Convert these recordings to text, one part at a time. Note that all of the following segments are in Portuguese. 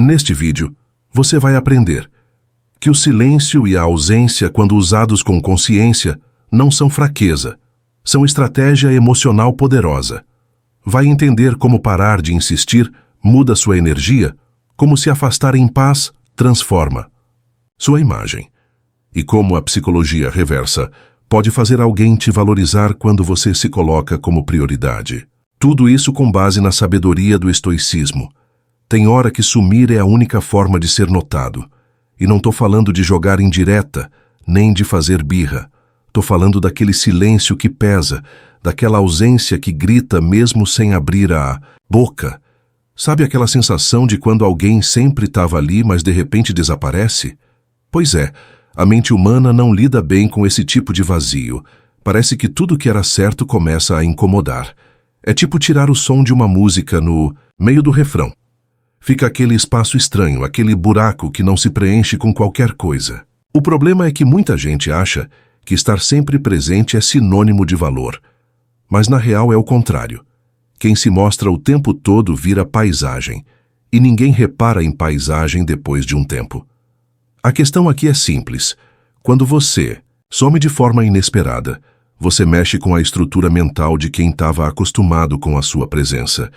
Neste vídeo, você vai aprender que o silêncio e a ausência, quando usados com consciência, não são fraqueza, são estratégia emocional poderosa. Vai entender como parar de insistir muda sua energia, como se afastar em paz transforma sua imagem, e como a psicologia reversa pode fazer alguém te valorizar quando você se coloca como prioridade. Tudo isso com base na sabedoria do estoicismo. Tem hora que sumir é a única forma de ser notado. E não tô falando de jogar indireta, nem de fazer birra. Tô falando daquele silêncio que pesa, daquela ausência que grita mesmo sem abrir a boca. Sabe aquela sensação de quando alguém sempre estava ali, mas de repente desaparece? Pois é, a mente humana não lida bem com esse tipo de vazio. Parece que tudo que era certo começa a incomodar. É tipo tirar o som de uma música no meio do refrão. Fica aquele espaço estranho, aquele buraco que não se preenche com qualquer coisa. O problema é que muita gente acha que estar sempre presente é sinônimo de valor. Mas na real é o contrário. Quem se mostra o tempo todo vira paisagem, e ninguém repara em paisagem depois de um tempo. A questão aqui é simples. Quando você some de forma inesperada, você mexe com a estrutura mental de quem estava acostumado com a sua presença.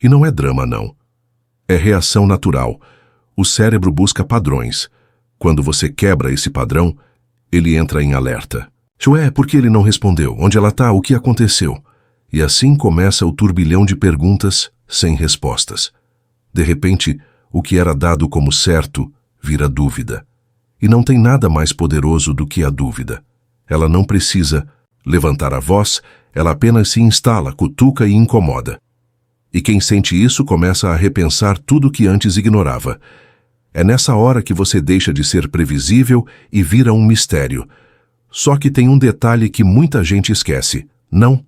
E não é drama, não. É reação natural. O cérebro busca padrões. Quando você quebra esse padrão, ele entra em alerta. Ué, por que ele não respondeu? Onde ela está? O que aconteceu? E assim começa o turbilhão de perguntas sem respostas. De repente, o que era dado como certo vira dúvida. E não tem nada mais poderoso do que a dúvida. Ela não precisa levantar a voz, ela apenas se instala, cutuca e incomoda. E quem sente isso começa a repensar tudo que antes ignorava. É nessa hora que você deixa de ser previsível e vira um mistério. Só que tem um detalhe que muita gente esquece. Não.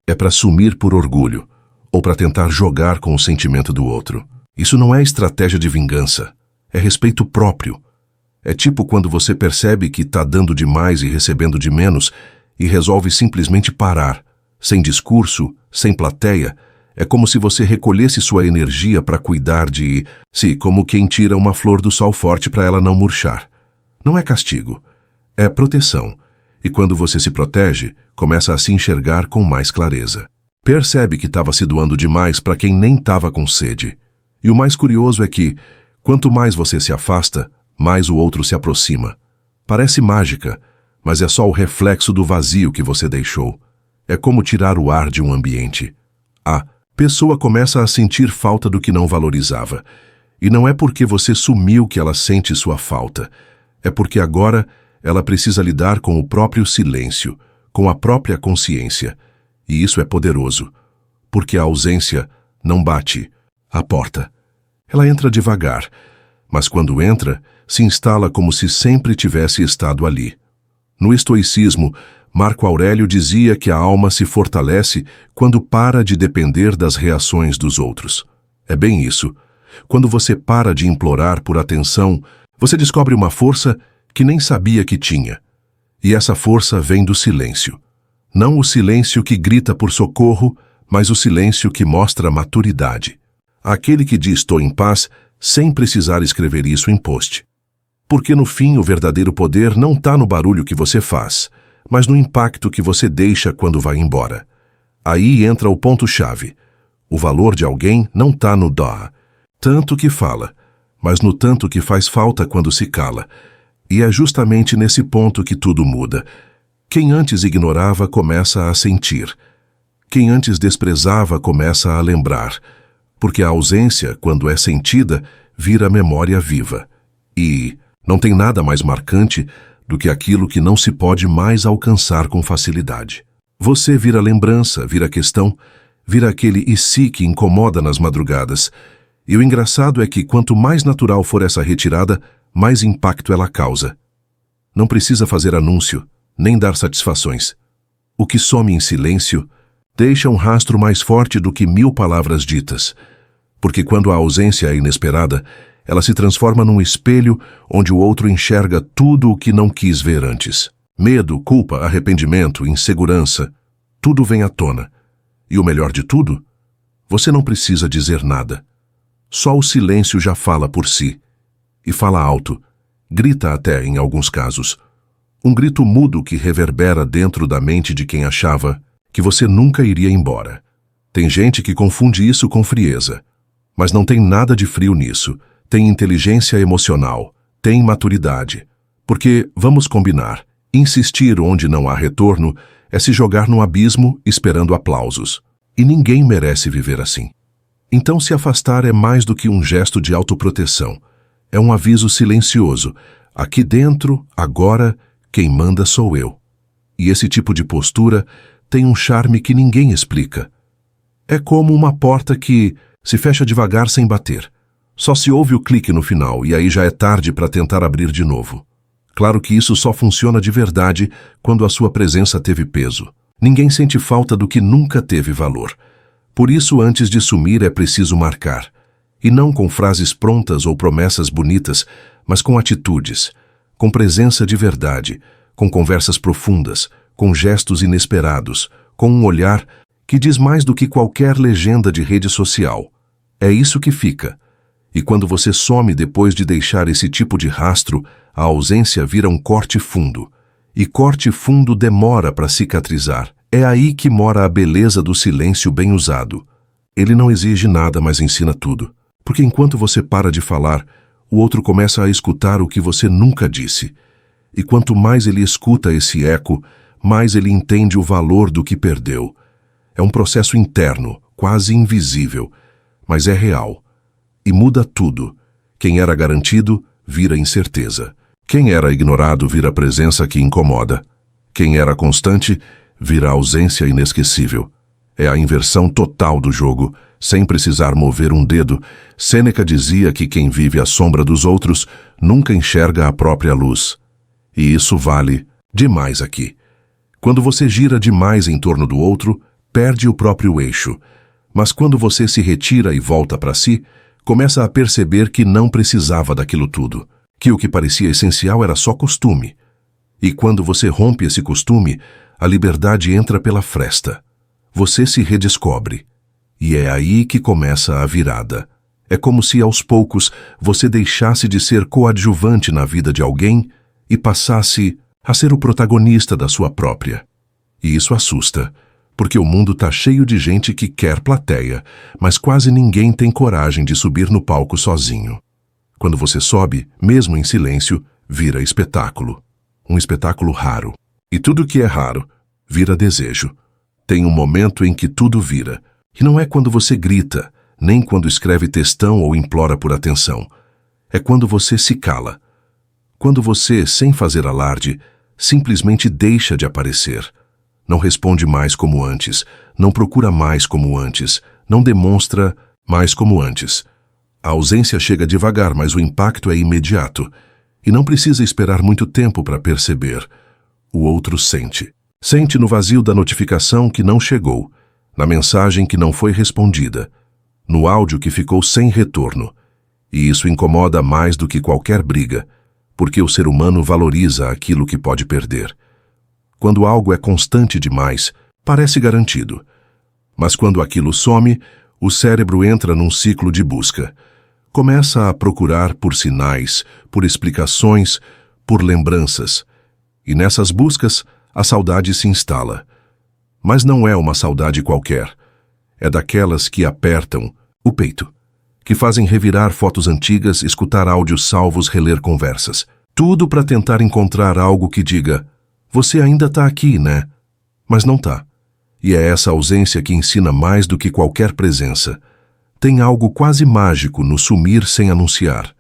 É para sumir por orgulho, ou para tentar jogar com o sentimento do outro. Isso não é estratégia de vingança. É respeito próprio. É tipo quando você percebe que está dando demais e recebendo de menos e resolve simplesmente parar, sem discurso, sem plateia. É como se você recolhesse sua energia para cuidar de si, como quem tira uma flor do sol forte para ela não murchar. Não é castigo, é proteção. E quando você se protege, começa a se enxergar com mais clareza. Percebe que estava se doando demais para quem nem estava com sede. E o mais curioso é que, quanto mais você se afasta, mais o outro se aproxima. Parece mágica, mas é só o reflexo do vazio que você deixou. É como tirar o ar de um ambiente. A pessoa começa a sentir falta do que não valorizava. E não é porque você sumiu que ela sente sua falta. É porque agora ela precisa lidar com o próprio silêncio, com a própria consciência. E isso é poderoso, porque a ausência não bate a porta. Ela entra devagar, mas quando entra, se instala como se sempre tivesse estado ali. No estoicismo, Marco Aurélio dizia que a alma se fortalece quando para de depender das reações dos outros. É bem isso. Quando você para de implorar por atenção, você descobre uma força que nem sabia que tinha. E essa força vem do silêncio. Não o silêncio que grita por socorro, mas o silêncio que mostra maturidade. Aquele que diz "estou em paz", sem precisar escrever isso em post. Porque no fim o verdadeiro poder não está no barulho que você faz, mas no impacto que você deixa quando vai embora. Aí entra o ponto-chave. O valor de alguém não está no tanto que fala, mas no tanto que faz falta quando se cala. E é justamente nesse ponto que tudo muda. Quem antes ignorava começa a sentir. Quem antes desprezava começa a lembrar. Porque a ausência, quando é sentida, vira memória viva. E não tem nada mais marcante do que aquilo que não se pode mais alcançar com facilidade. Você vira lembrança, vira questão, vira aquele "e se" que incomoda nas madrugadas. E o engraçado é que quanto mais natural for essa retirada, mais impacto ela causa. Não precisa fazer anúncio, nem dar satisfações. O que some em silêncio deixa um rastro mais forte do que 1000 palavras ditas. Porque quando a ausência é inesperada, ela se transforma num espelho onde o outro enxerga tudo o que não quis ver antes. Medo, culpa, arrependimento, insegurança, tudo vem à tona. E o melhor de tudo, você não precisa dizer nada. Só o silêncio já fala por si. E fala alto, grita até em alguns casos. Um grito mudo que reverbera dentro da mente de quem achava que você nunca iria embora. Tem gente que confunde isso com frieza. Mas não tem nada de frio nisso. Tem inteligência emocional, tem maturidade. Porque, vamos combinar, insistir onde não há retorno é se jogar no abismo esperando aplausos. E ninguém merece viver assim. Então se afastar é mais do que um gesto de autoproteção. É um aviso silencioso. Aqui dentro, agora, quem manda sou eu. E esse tipo de postura tem um charme que ninguém explica. É como uma porta que se fecha devagar sem bater. Só se ouve o clique no final e aí já é tarde para tentar abrir de novo. Claro que isso só funciona de verdade quando a sua presença teve peso. Ninguém sente falta do que nunca teve valor. Por isso, antes de sumir, é preciso marcar. E não com frases prontas ou promessas bonitas, mas com atitudes, com presença de verdade, com conversas profundas, com gestos inesperados, com um olhar que diz mais do que qualquer legenda de rede social. É isso que fica. E quando você some depois de deixar esse tipo de rastro, a ausência vira um corte fundo. E corte fundo demora para cicatrizar. É aí que mora a beleza do silêncio bem usado. Ele não exige nada, mas ensina tudo. Porque enquanto você para de falar, o outro começa a escutar o que você nunca disse. E quanto mais ele escuta esse eco, mais ele entende o valor do que perdeu. É um processo interno, quase invisível, mas é real. E muda tudo. Quem era garantido, vira incerteza. Quem era ignorado, vira presença que incomoda. Quem era constante, vira ausência inesquecível. É a inversão total do jogo, sem precisar mover um dedo. Sêneca dizia que quem vive à sombra dos outros nunca enxerga a própria luz. E isso vale demais aqui. Quando você gira demais em torno do outro, perde o próprio eixo. Mas quando você se retira e volta para si, começa a perceber que não precisava daquilo tudo, que o que parecia essencial era só costume. E quando você rompe esse costume, a liberdade entra pela fresta. Você se redescobre. E é aí que começa a virada. É como se, aos poucos, você deixasse de ser coadjuvante na vida de alguém e passasse a ser o protagonista da sua própria. E isso assusta, porque o mundo está cheio de gente que quer plateia, mas quase ninguém tem coragem de subir no palco sozinho. Quando você sobe, mesmo em silêncio, vira espetáculo. Um espetáculo raro. E tudo que é raro vira desejo. Tem um momento em que tudo vira. E não é quando você grita, nem quando escreve textão ou implora por atenção. É quando você se cala. Quando você, sem fazer alarde, simplesmente deixa de aparecer. Não responde mais como antes, não procura mais como antes, não demonstra mais como antes. A ausência chega devagar, mas o impacto é imediato. E não precisa esperar muito tempo para perceber. O outro sente. Sente no vazio da notificação que não chegou, na mensagem que não foi respondida, no áudio que ficou sem retorno. E isso incomoda mais do que qualquer briga, porque o ser humano valoriza aquilo que pode perder. Quando algo é constante demais, parece garantido. Mas quando aquilo some, o cérebro entra num ciclo de busca. Começa a procurar por sinais, por explicações, por lembranças. E nessas buscas, a saudade se instala. Mas não é uma saudade qualquer. É daquelas que apertam o peito, que fazem revirar fotos antigas, escutar áudios salvos, reler conversas. Tudo para tentar encontrar algo que diga: você ainda está aqui, né? Mas não está. E é essa ausência que ensina mais do que qualquer presença. Tem algo quase mágico no sumir sem anunciar.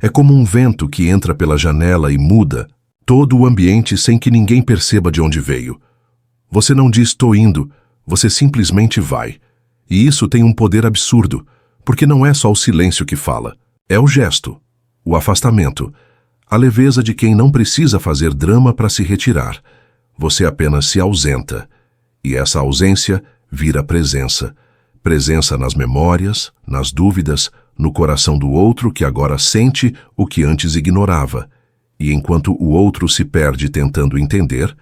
É como um vento que entra pela janela e muda todo o ambiente sem que ninguém perceba de onde veio. Você não diz "tô indo", você simplesmente vai. E isso tem um poder absurdo, porque não é só o silêncio que fala. É o gesto, o afastamento, a leveza de quem não precisa fazer drama para se retirar. Você apenas se ausenta. E essa ausência vira presença. Presença nas memórias, nas dúvidas, no coração do outro que agora sente o que antes ignorava. E enquanto o outro se perde tentando entender,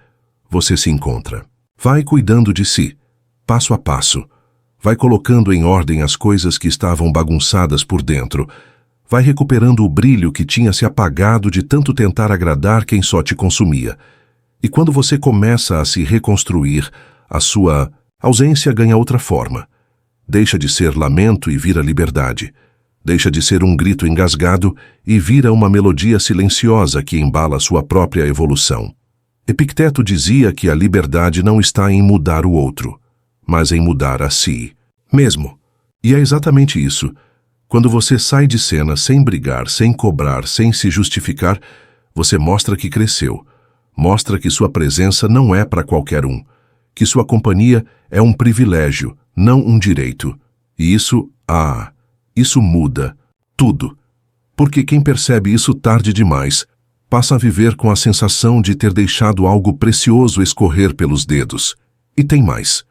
você se encontra. Vai cuidando de si, passo a passo. Vai colocando em ordem as coisas que estavam bagunçadas por dentro. Vai recuperando o brilho que tinha se apagado de tanto tentar agradar quem só te consumia. E quando você começa a se reconstruir, a sua ausência ganha outra forma. Deixa de ser lamento e vira liberdade. Deixa de ser um grito engasgado e vira uma melodia silenciosa que embala sua própria evolução. Epicteto dizia que a liberdade não está em mudar o outro, mas em mudar a si mesmo. E é exatamente isso. Quando você sai de cena sem brigar, sem cobrar, sem se justificar, você mostra que cresceu. Mostra que sua presença não é para qualquer um, que sua companhia é um privilégio, não um direito. E isso muda tudo. Porque quem percebe isso tarde demais, passa a viver com a sensação de ter deixado algo precioso escorrer pelos dedos. E tem mais.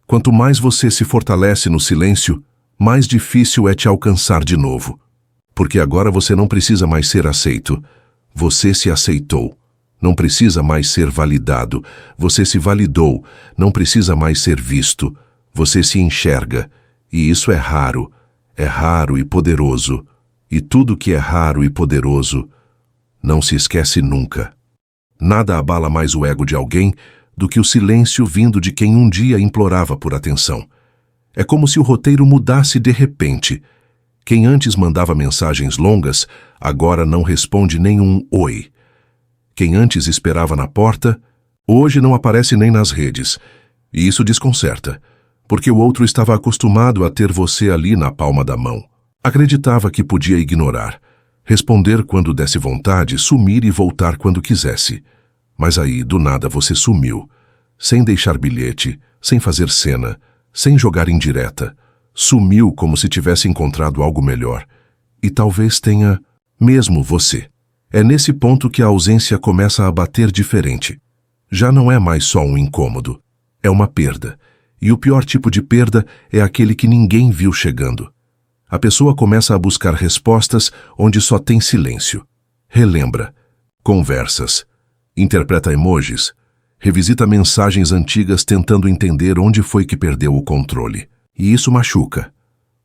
Quanto mais você se fortalece no silêncio, mais difícil é te alcançar de novo. Porque agora você não precisa mais ser aceito. Você se aceitou. Não precisa mais ser validado. Você se validou. Não precisa mais ser visto. Você se enxerga. E isso é raro e poderoso. E tudo que é raro e poderoso não se esquece nunca. Nada abala mais o ego de alguém do que o silêncio vindo de quem um dia implorava por atenção. É como se o roteiro mudasse de repente. Quem antes mandava mensagens longas, agora não responde nenhum oi. Quem antes esperava na porta, hoje não aparece nem nas redes. E isso desconcerta, porque o outro estava acostumado a ter você ali na palma da mão. Acreditava que podia ignorar, responder quando desse vontade, sumir e voltar quando quisesse. Mas aí, do nada, você sumiu, sem deixar bilhete, sem fazer cena, sem jogar indireta. Sumiu como se tivesse encontrado algo melhor. E talvez tenha mesmo você. É nesse ponto que a ausência começa a bater diferente. Já não é mais só um incômodo. É uma perda. E o pior tipo de perda é aquele que ninguém viu chegando. A pessoa começa a buscar respostas onde só tem silêncio. Relembra. Conversas. Interpreta emojis. Revisita mensagens antigas tentando entender onde foi que perdeu o controle. E isso machuca.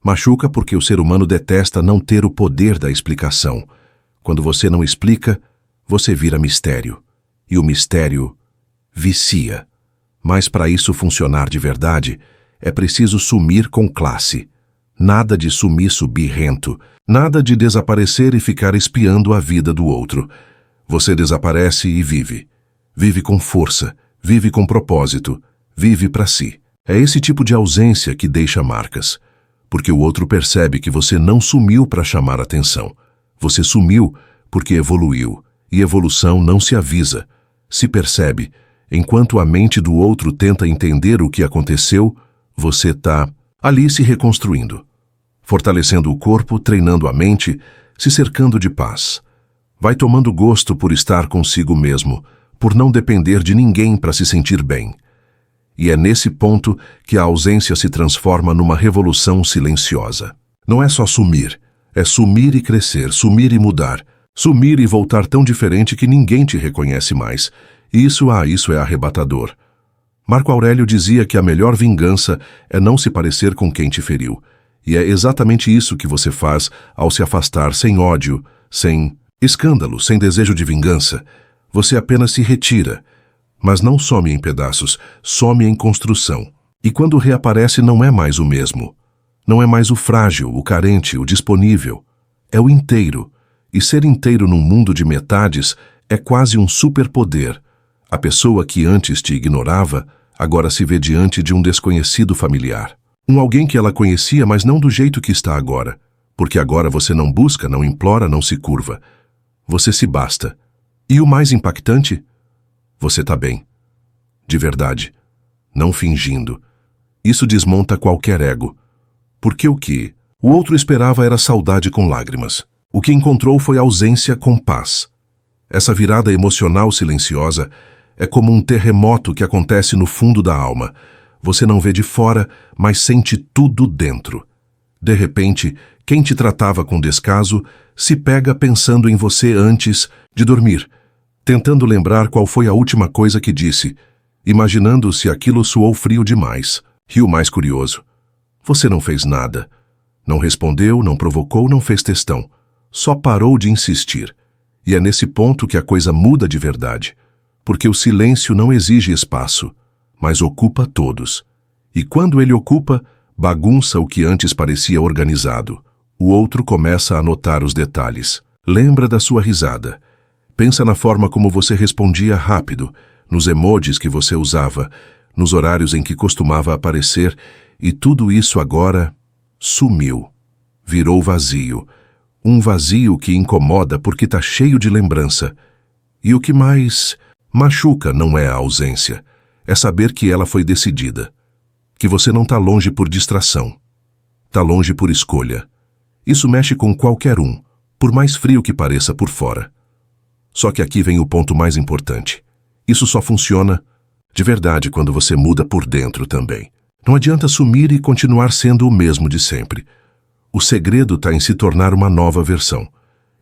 Machuca porque o ser humano detesta não ter o poder da explicação. Quando você não explica, você vira mistério. E o mistério vicia. Mas para isso funcionar de verdade, é preciso sumir com classe. Nada de sumiço birrento. Nada de desaparecer e ficar espiando a vida do outro. Você desaparece e vive. Vive com força, vive com propósito, vive para si. É esse tipo de ausência que deixa marcas. Porque o outro percebe que você não sumiu para chamar atenção. Você sumiu porque evoluiu. E evolução não se avisa. Se percebe. Enquanto a mente do outro tenta entender o que aconteceu, você está ali se reconstruindo. Fortalecendo o corpo, treinando a mente, se cercando de paz. Vai tomando gosto por estar consigo mesmo, por não depender de ninguém para se sentir bem. E é nesse ponto que a ausência se transforma numa revolução silenciosa. Não é só sumir, é sumir e crescer, sumir e mudar, sumir e voltar tão diferente que ninguém te reconhece mais. Isso é arrebatador. Marco Aurélio dizia que a melhor vingança é não se parecer com quem te feriu. E é exatamente isso que você faz ao se afastar sem ódio, sem escândalo, sem desejo de vingança. Você apenas se retira. Mas não some em pedaços, some em construção. E quando reaparece não é mais o mesmo. Não é mais o frágil, o carente, o disponível. É o inteiro. E ser inteiro num mundo de metades é quase um superpoder. A pessoa que antes te ignorava, agora se vê diante de um desconhecido familiar. Um alguém que ela conhecia, mas não do jeito que está agora. Porque agora você não busca, não implora, não se curva. Você se basta. E o mais impactante? Você está bem. De verdade. Não fingindo. Isso desmonta qualquer ego. Porque o que o outro esperava era saudade com lágrimas. O que encontrou foi ausência com paz. Essa virada emocional silenciosa é como um terremoto que acontece no fundo da alma. Você não vê de fora, mas sente tudo dentro. De repente, quem te tratava com descaso se pega pensando em você antes de dormir, tentando lembrar qual foi a última coisa que disse, imaginando se aquilo soou frio demais. E o mais curioso, Você não fez nada. Não respondeu, não provocou, não fez testão. Só parou de insistir. E é nesse ponto que a coisa muda de verdade. Porque o silêncio não exige espaço, mas ocupa todos. E quando ele ocupa, bagunça o que antes parecia organizado. O outro começa a notar os detalhes. Lembra da sua risada. Pensa na forma como você respondia rápido, nos emojis que você usava, nos horários em que costumava aparecer, e tudo isso agora sumiu. Virou vazio. Um vazio que incomoda porque está cheio de lembrança. E o que mais machuca não é a ausência, é saber que ela foi decidida. Que você não está longe por distração. Está longe por escolha. Isso mexe com qualquer um, por mais frio que pareça por fora. Só que aqui vem o ponto mais importante. Isso só funciona de verdade quando você muda por dentro também. Não adianta sumir e continuar sendo o mesmo de sempre. O segredo está em se tornar uma nova versão.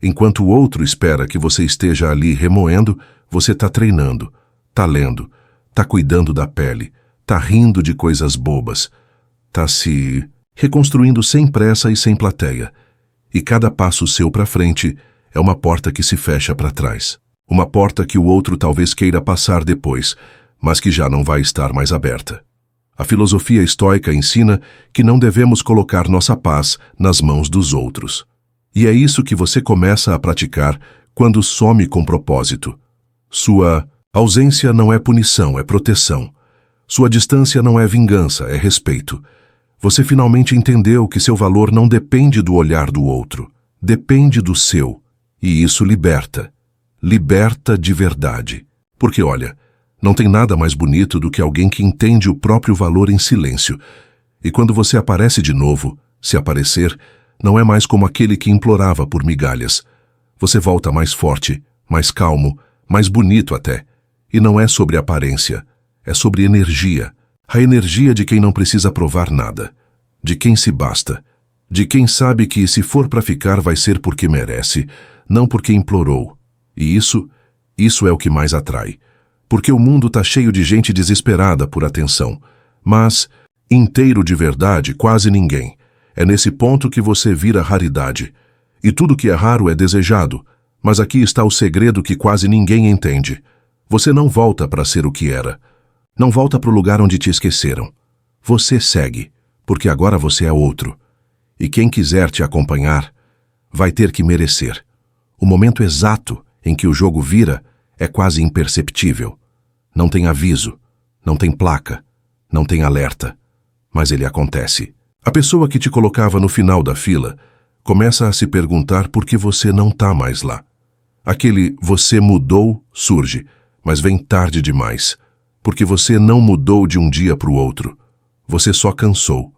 Enquanto o outro espera que você esteja ali remoendo, você está treinando, está lendo, está cuidando da pele, está rindo de coisas bobas, está se reconstruindo sem pressa e sem plateia. E cada passo seu para frente é uma porta que se fecha para trás. Uma porta que o outro talvez queira passar depois, mas que já não vai estar mais aberta. A filosofia estoica ensina que não devemos colocar nossa paz nas mãos dos outros. E é isso que você começa a praticar quando some com propósito. Sua ausência não é punição, é proteção. Sua distância não é vingança, é respeito. Você finalmente entendeu que seu valor não depende do olhar do outro, depende do seu. E isso liberta. Liberta de verdade. Porque, olha, não tem nada mais bonito do que alguém que entende o próprio valor em silêncio. E quando você aparece de novo, se aparecer, não é mais como aquele que implorava por migalhas. Você volta mais forte, mais calmo, mais bonito até. E não é sobre aparência, é sobre energia. A energia de quem não precisa provar nada. De quem se basta. De quem sabe que se for para ficar vai ser porque merece, não porque implorou. E isso é o que mais atrai. Porque o mundo está cheio de gente desesperada por atenção. Mas, inteiro de verdade, quase ninguém. É nesse ponto que você vira raridade. E tudo que é raro é desejado. Mas aqui está o segredo que quase ninguém entende. Você não volta para ser o que era. Não volta para o lugar onde te esqueceram. Você segue, porque agora você é outro. E quem quiser te acompanhar, vai ter que merecer. O momento exato em que o jogo vira é quase imperceptível. Não tem aviso, não tem placa, não tem alerta, mas ele acontece. A pessoa que te colocava no final da fila começa a se perguntar por que você não está mais lá. Aquele "você mudou" surge, mas vem tarde demais, porque você não mudou de um dia para o outro. Você só cansou.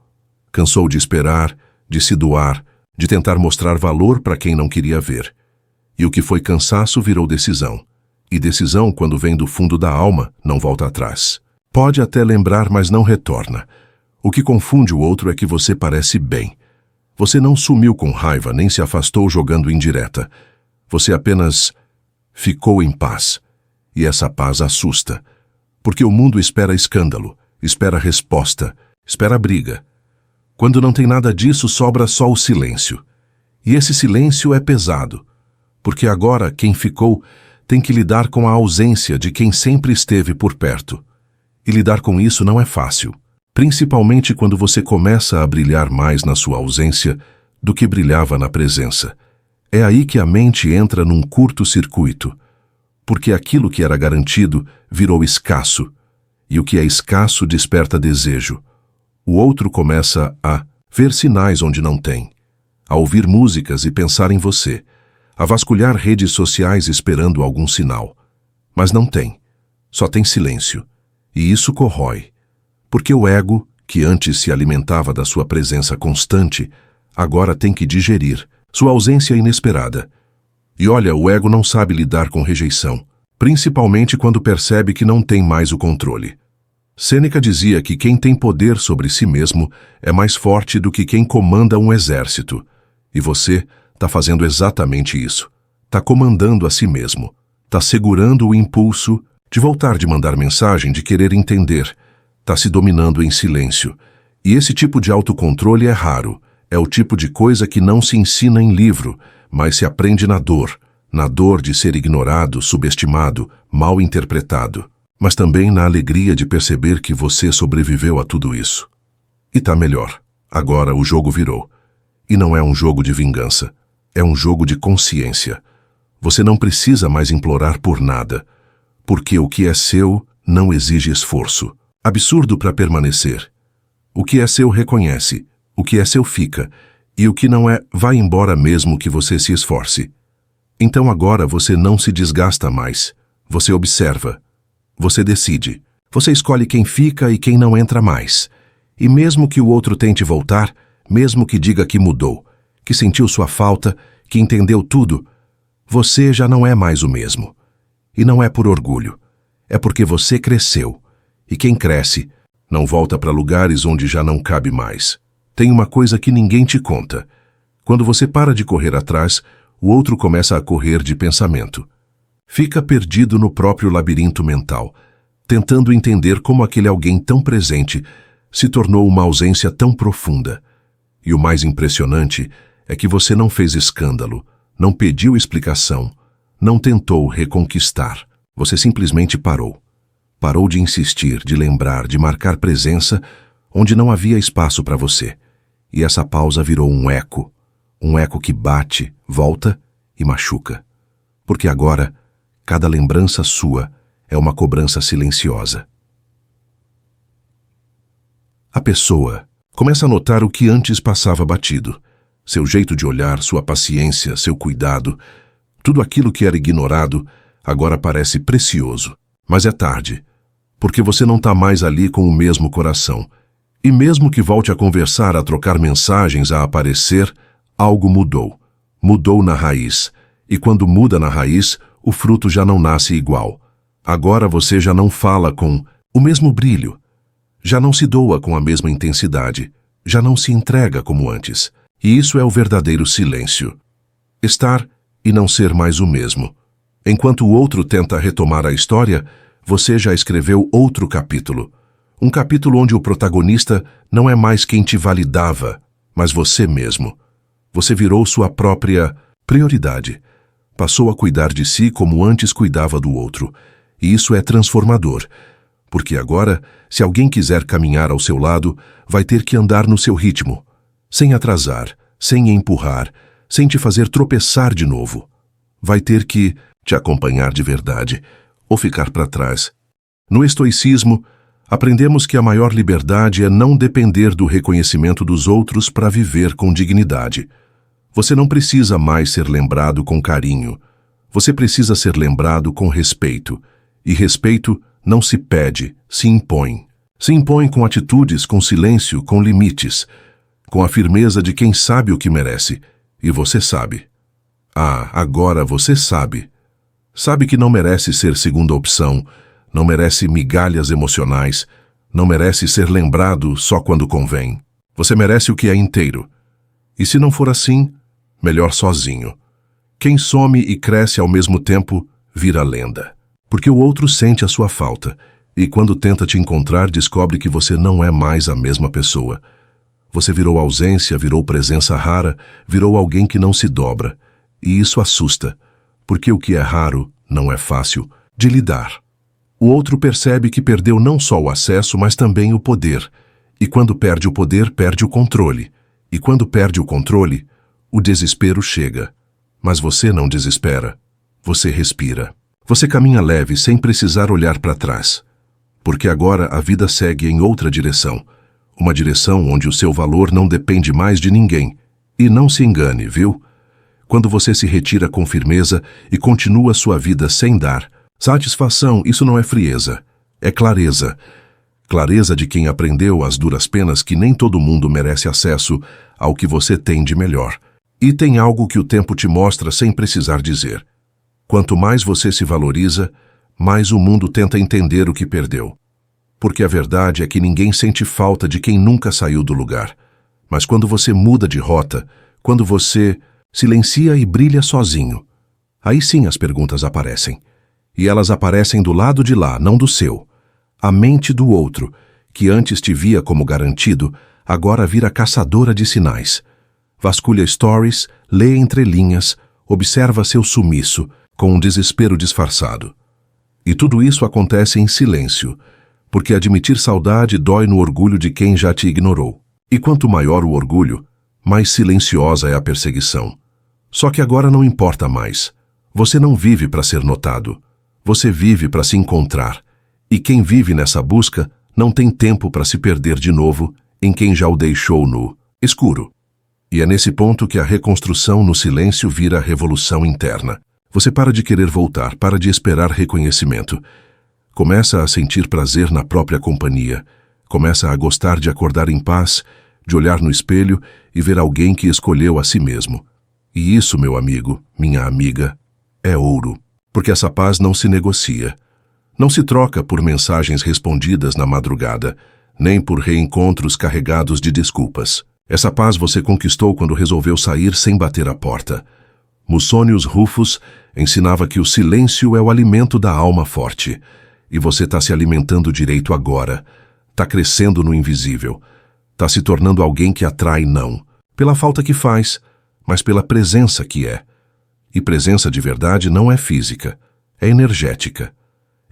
Cansou de esperar, de se doar, de tentar mostrar valor para quem não queria ver. E o que foi cansaço virou decisão. E decisão, quando vem do fundo da alma, não volta atrás. Pode até lembrar, mas não retorna. O que confunde o outro é que você parece bem. Você não sumiu com raiva, nem se afastou jogando indireta. Você apenas ficou em paz. E essa paz assusta. Porque o mundo espera escândalo, espera resposta, espera briga. Quando não tem nada disso, sobra só o silêncio. E esse silêncio é pesado. Porque agora quem ficou tem que lidar com a ausência de quem sempre esteve por perto. E lidar com isso não é fácil, principalmente quando você começa a brilhar mais na sua ausência do que brilhava na presença. É aí que a mente entra num curto-circuito, porque aquilo que era garantido virou escasso, e o que é escasso desperta desejo. O outro começa a ver sinais onde não tem, a ouvir músicas e pensar em você, a vasculhar redes sociais esperando algum sinal. Mas não tem. Só tem silêncio. E isso corrói. Porque o ego, que antes se alimentava da sua presença constante, agora tem que digerir sua ausência inesperada. E olha, o ego não sabe lidar com rejeição, principalmente quando percebe que não tem mais o controle. Sêneca dizia que quem tem poder sobre si mesmo é mais forte do que quem comanda um exército. E você está fazendo exatamente isso. Está comandando a si mesmo. Está segurando o impulso de voltar de mandar mensagem, de querer entender. Está se dominando em silêncio. E esse tipo de autocontrole é raro. É o tipo de coisa que não se ensina em livro, mas se aprende na dor de ser ignorado, subestimado, mal interpretado, mas também na alegria de perceber que você sobreviveu a tudo isso. E tá melhor. Agora o jogo virou. E não é um jogo de vingança. É um jogo de consciência. Você não precisa mais implorar por nada, porque o que é seu não exige esforço. Absurdo para permanecer. O que é seu reconhece, o que é seu fica, e o que não é vai embora mesmo que você se esforce. Então agora você não se desgasta mais. Você observa. Você decide. Você escolhe quem fica e quem não entra mais. E mesmo que o outro tente voltar, mesmo que diga que mudou, que sentiu sua falta, que entendeu tudo, você já não é mais o mesmo. E não é por orgulho. É porque você cresceu. E quem cresce não volta para lugares onde já não cabe mais. Tem uma coisa que ninguém te conta. Quando você para de correr atrás, o outro começa a correr de pensamento. Fica perdido no próprio labirinto mental, tentando entender como aquele alguém tão presente se tornou uma ausência tão profunda. E o mais impressionante é que você não fez escândalo, não pediu explicação, não tentou reconquistar. Você simplesmente parou. Parou de insistir, de lembrar, de marcar presença onde não havia espaço para você. E essa pausa virou um eco que bate, volta e machuca. Porque agora, cada lembrança sua é uma cobrança silenciosa. A pessoa começa a notar o que antes passava batido. Seu jeito de olhar, sua paciência, seu cuidado, tudo aquilo que era ignorado, agora parece precioso. Mas é tarde, porque você não está mais ali com o mesmo coração. E mesmo que volte a conversar, a trocar mensagens, a aparecer, algo mudou. Mudou na raiz. E quando muda na raiz, o fruto já não nasce igual. Agora você já não fala com o mesmo brilho. Já não se doa com a mesma intensidade. Já não se entrega como antes. E isso é o verdadeiro silêncio. Estar e não ser mais o mesmo. Enquanto o outro tenta retomar a história, você já escreveu outro capítulo. Um capítulo onde o protagonista não é mais quem te validava, mas você mesmo. Você virou sua própria prioridade. Passou a cuidar de si como antes cuidava do outro. E isso é transformador. Porque agora, se alguém quiser caminhar ao seu lado, vai ter que andar no seu ritmo. Sem atrasar, sem empurrar, sem te fazer tropeçar de novo. Vai ter que te acompanhar de verdade, ou ficar para trás. No estoicismo, aprendemos que a maior liberdade é não depender do reconhecimento dos outros para viver com dignidade. Você não precisa mais ser lembrado com carinho. Você precisa ser lembrado com respeito. E respeito não se pede, se impõe. Se impõe com atitudes, com silêncio, com limites, com a firmeza de quem sabe o que merece. E você sabe. Ah, agora você sabe. Sabe que não merece ser segunda opção, não merece migalhas emocionais, não merece ser lembrado só quando convém. Você merece o que é inteiro. E se não for assim, melhor sozinho. Quem some e cresce ao mesmo tempo, vira lenda. Porque o outro sente a sua falta, e quando tenta te encontrar, descobre que você não é mais a mesma pessoa. Você virou ausência, virou presença rara, virou alguém que não se dobra. E isso assusta, porque o que é raro não é fácil de lidar. O outro percebe que perdeu não só o acesso, mas também o poder. E quando perde o poder, perde o controle. E quando perde o controle, o desespero chega. Mas você não desespera. Você respira. Você caminha leve sem precisar olhar para trás. Porque agora a vida segue em outra direção. Uma direção onde o seu valor não depende mais de ninguém. E não se engane, viu? Quando você se retira com firmeza e continua sua vida sem dar satisfação, isso não é frieza, é clareza. Clareza de quem aprendeu às duras penas que nem todo mundo merece acesso ao que você tem de melhor. E tem algo que o tempo te mostra sem precisar dizer. Quanto mais você se valoriza, mais o mundo tenta entender o que perdeu. Porque a verdade é que ninguém sente falta de quem nunca saiu do lugar. Mas quando você muda de rota, quando você silencia e brilha sozinho, aí sim as perguntas aparecem. E elas aparecem do lado de lá, não do seu. A mente do outro, que antes te via como garantido, agora vira caçadora de sinais. Vasculha stories, lê entre linhas, observa seu sumiço, com um desespero disfarçado. E tudo isso acontece em silêncio, porque admitir saudade dói no orgulho de quem já te ignorou. E quanto maior o orgulho, mais silenciosa é a perseguição. Só que agora não importa mais. Você não vive para ser notado. Você vive para se encontrar. E quem vive nessa busca não tem tempo para se perder de novo em quem já o deixou no escuro. E é nesse ponto que a reconstrução no silêncio vira revolução interna. Você para de querer voltar, para de esperar reconhecimento. Começa a sentir prazer na própria companhia. Começa a gostar de acordar em paz, de olhar no espelho e ver alguém que escolheu a si mesmo. E isso, meu amigo, minha amiga, é ouro. Porque essa paz não se negocia. Não se troca por mensagens respondidas na madrugada, nem por reencontros carregados de desculpas. Essa paz você conquistou quando resolveu sair sem bater a porta. Musonius Rufus ensinava que o silêncio é o alimento da alma forte. E você está se alimentando direito agora. Está crescendo no invisível. Está se tornando alguém que atrai não pela falta que faz, mas pela presença que é. E presença de verdade não é física, é energética.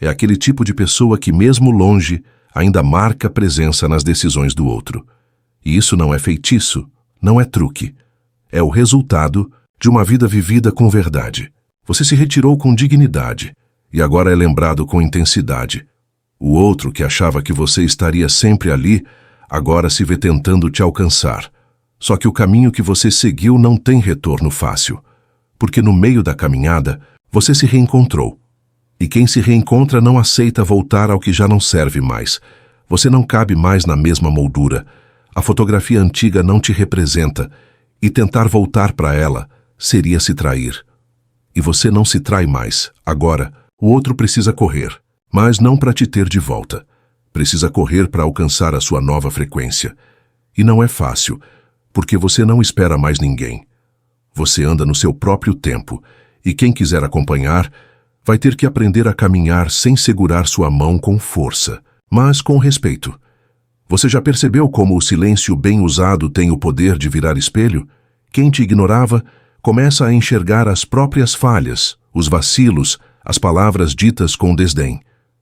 É aquele tipo de pessoa que, mesmo longe, ainda marca presença nas decisões do outro. E isso não é feitiço, não é truque. É o resultado de uma vida vivida com verdade. Você se retirou com dignidade e agora é lembrado com intensidade. O outro que achava que você estaria sempre ali, agora se vê tentando te alcançar. Só que o caminho que você seguiu não tem retorno fácil. Porque no meio da caminhada, você se reencontrou. E quem se reencontra não aceita voltar ao que já não serve mais. Você não cabe mais na mesma moldura. A fotografia antiga não te representa. E tentar voltar para ela seria se trair. E você não se trai mais. Agora, o outro precisa correr. Mas não para te ter de volta. Precisa correr para alcançar a sua nova frequência. E não é fácil, porque você não espera mais ninguém. Você anda no seu próprio tempo, e quem quiser acompanhar vai ter que aprender a caminhar sem segurar sua mão com força, mas com respeito. Você já percebeu como o silêncio bem usado tem o poder de virar espelho? Quem te ignorava começa a enxergar as próprias falhas, os vacilos, as palavras ditas com desdém.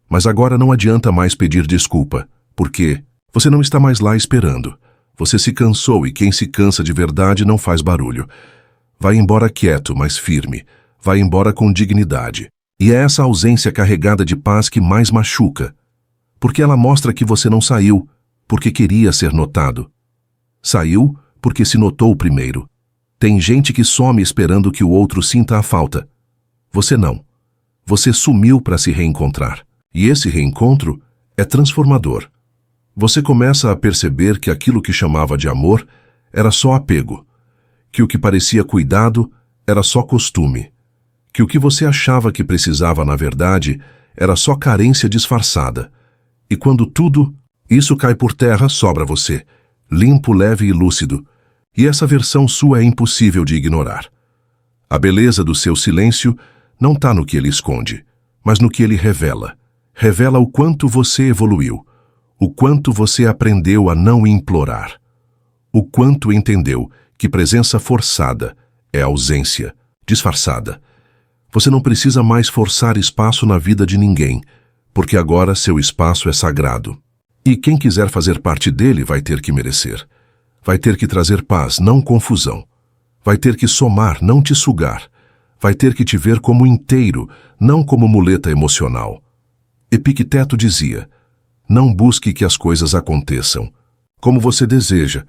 Mas agora não adianta mais pedir desculpa, porque você não está mais lá esperando. Você se cansou e quem se cansa de verdade não faz barulho. Vai embora quieto, mas firme. Vai embora com dignidade. E é essa ausência carregada de paz que mais machuca. Porque ela mostra que você não saiu, porque queria ser notado. Saiu porque se notou primeiro. Tem gente que some esperando que o outro sinta a falta. Você não. Você sumiu para se reencontrar. E esse reencontro é transformador. Você começa a perceber que aquilo que chamava de amor era só apego. Que o que parecia cuidado era só costume. Que o que você achava que precisava na verdade era só carência disfarçada. E quando tudo isso cai por terra, sobra você, limpo, leve e lúcido. E essa versão sua é impossível de ignorar. A beleza do seu silêncio não está no que ele esconde, mas no que ele revela. Revela o quanto você evoluiu, o quanto você aprendeu a não implorar, o quanto entendeu que presença forçada é ausência, disfarçada. Você não precisa mais forçar espaço na vida de ninguém, porque agora seu espaço é sagrado. E quem quiser fazer parte dele vai ter que merecer. Vai ter que trazer paz, não confusão. Vai ter que somar, não te sugar. Vai ter que te ver como inteiro, não como muleta emocional. Epicteto dizia: não busque que as coisas aconteçam como você deseja,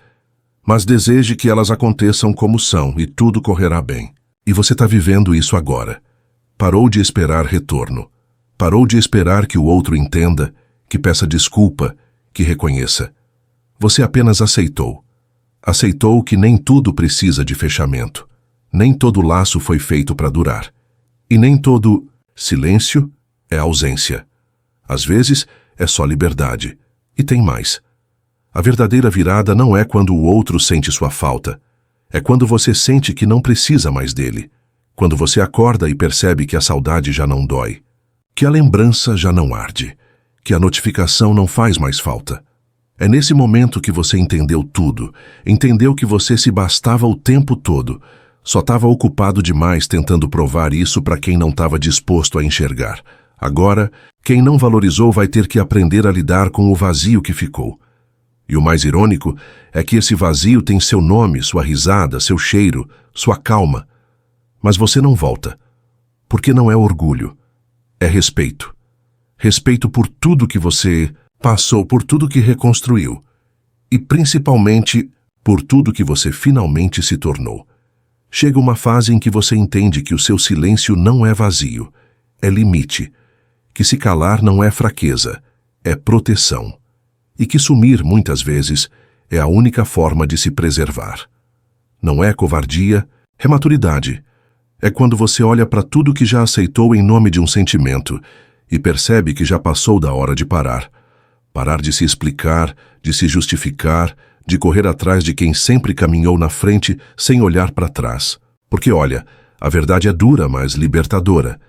mas deseje que elas aconteçam como são e tudo correrá bem. E você está vivendo isso agora. Parou de esperar retorno. Parou de esperar que o outro entenda, que peça desculpa, que reconheça. Você apenas aceitou. Aceitou que nem tudo precisa de fechamento. Nem todo laço foi feito para durar. E nem todo silêncio é ausência. Às vezes é só liberdade. E tem mais. A verdadeira virada não é quando o outro sente sua falta. É quando você sente que não precisa mais dele. Quando você acorda e percebe que a saudade já não dói. Que a lembrança já não arde. Que a notificação não faz mais falta. É nesse momento que você entendeu tudo, entendeu que você se bastava o tempo todo, só estava ocupado demais tentando provar isso para quem não estava disposto a enxergar. Agora, quem não valorizou vai ter que aprender a lidar com o vazio que ficou. E o mais irônico é que esse vazio tem seu nome, sua risada, seu cheiro, sua calma. Mas você não volta, porque não é orgulho, é respeito. Respeito por tudo que você passou, por tudo que reconstruiu e principalmente por tudo que você finalmente se tornou. Chega uma fase em que você entende que o seu silêncio não é vazio, é limite, que se calar não é fraqueza, é proteção, e que sumir, muitas vezes, é a única forma de se preservar. Não é covardia, é maturidade. É quando você olha para tudo que já aceitou em nome de um sentimento e percebe que já passou da hora de parar. Parar de se explicar, de se justificar, de correr atrás de quem sempre caminhou na frente sem olhar para trás. Porque, olha, a verdade é dura, mas libertadora.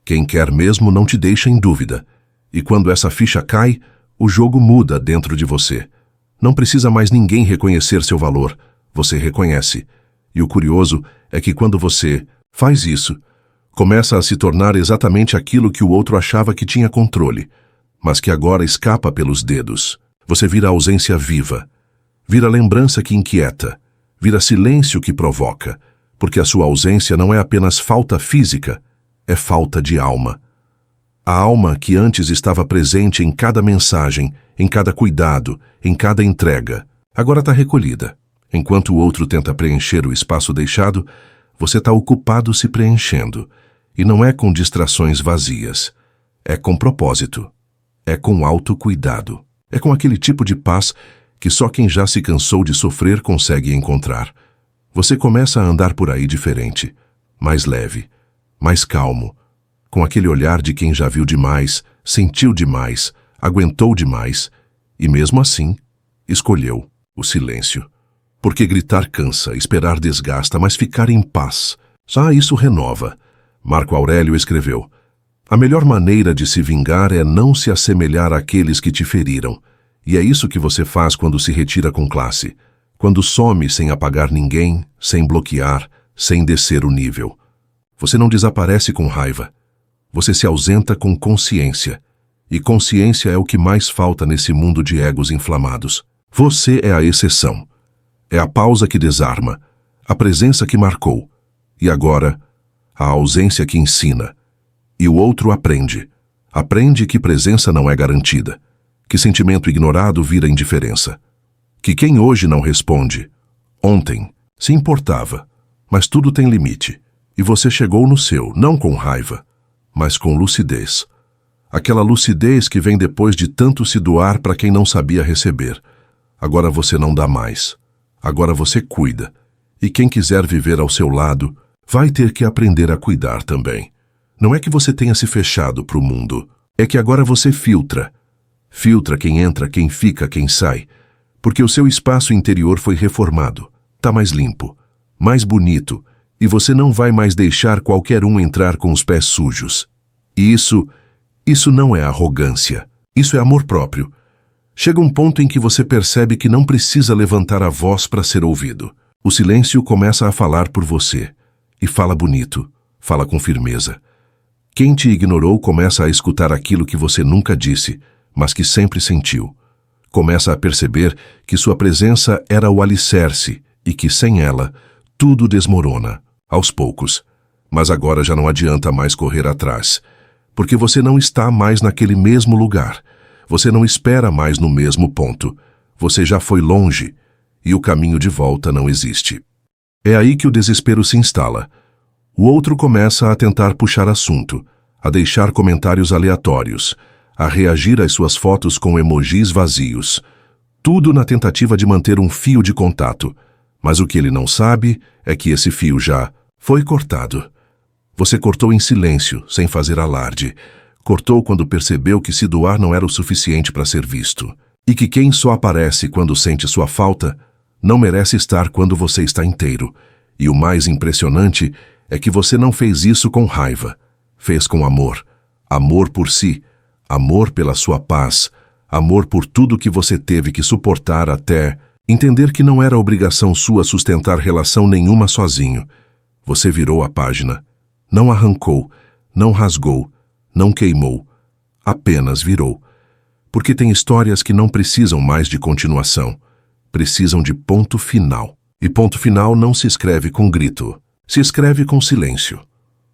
Quem quer mesmo não te deixa em dúvida. E quando essa ficha cai, o jogo muda dentro de você. Não precisa mais ninguém reconhecer seu valor. Você reconhece. E o curioso é que quando você faz isso, começa a se tornar exatamente aquilo que o outro achava que tinha controle, mas que agora escapa pelos dedos. Você vira ausência viva, vira lembrança que inquieta, vira silêncio que provoca, porque a sua ausência não é apenas falta física, é falta de alma. A alma que antes estava presente em cada mensagem, em cada cuidado, em cada entrega, agora está recolhida. Enquanto o outro tenta preencher o espaço deixado, você está ocupado se preenchendo. E não é com distrações vazias, é com propósito. É com autocuidado. É com aquele tipo de paz que só quem já se cansou de sofrer consegue encontrar. Você começa a andar por aí diferente, mais leve, mais calmo, com aquele olhar de quem já viu demais, sentiu demais, aguentou demais e, mesmo assim, escolheu o silêncio. Porque gritar cansa, esperar desgasta, mas ficar em paz, isso renova. Marco Aurélio escreveu: a melhor maneira de se vingar é não se assemelhar àqueles que te feriram. E é isso que você faz quando se retira com classe. Quando some sem apagar ninguém, sem bloquear, sem descer o nível. Você não desaparece com raiva. Você se ausenta com consciência. E consciência é o que mais falta nesse mundo de egos inflamados. Você é a exceção. É a pausa que desarma, a presença que marcou. E agora, a ausência que ensina. E o outro aprende. Aprende que presença não é garantida, que sentimento ignorado vira indiferença, que quem hoje não responde, ontem se importava, mas tudo tem limite, e você chegou no seu, não com raiva, mas com lucidez. Aquela lucidez que vem depois de tanto se doar para quem não sabia receber. Agora você não dá mais, agora você cuida, e quem quiser viver ao seu lado vai ter que aprender a cuidar também. Não é que você tenha se fechado para o mundo, é que agora você filtra. Filtra quem entra, quem fica, quem sai, porque o seu espaço interior foi reformado, está mais limpo, mais bonito, e você não vai mais deixar qualquer um entrar com os pés sujos. E isso não é arrogância, isso é amor próprio. Chega um ponto em que você percebe que não precisa levantar a voz para ser ouvido. O silêncio começa a falar por você, e fala bonito, fala com firmeza. Quem te ignorou começa a escutar aquilo que você nunca disse, mas que sempre sentiu. Começa a perceber que sua presença era o alicerce e que, sem ela, tudo desmorona, aos poucos. Mas agora já não adianta mais correr atrás, porque você não está mais naquele mesmo lugar. Você não espera mais no mesmo ponto. Você já foi longe e o caminho de volta não existe. É aí que o desespero se instala. O outro começa a tentar puxar assunto, a deixar comentários aleatórios, a reagir às suas fotos com emojis vazios. Tudo na tentativa de manter um fio de contato. Mas o que ele não sabe é que esse fio já foi cortado. Você cortou em silêncio, sem fazer alarde. Cortou quando percebeu que se doar não era o suficiente para ser visto. E que quem só aparece quando sente sua falta não merece estar quando você está inteiro. E o mais impressionante é que você não fez isso com raiva. Fez com amor. Amor por si, amor pela sua paz, amor por tudo que você teve que suportar até entender que não era obrigação sua sustentar relação nenhuma sozinho. Você virou a página. Não arrancou, não rasgou, não queimou. Apenas virou. Porque tem histórias que não precisam mais de continuação. Precisam de ponto final. E ponto final não se escreve com grito. Se escreve com silêncio.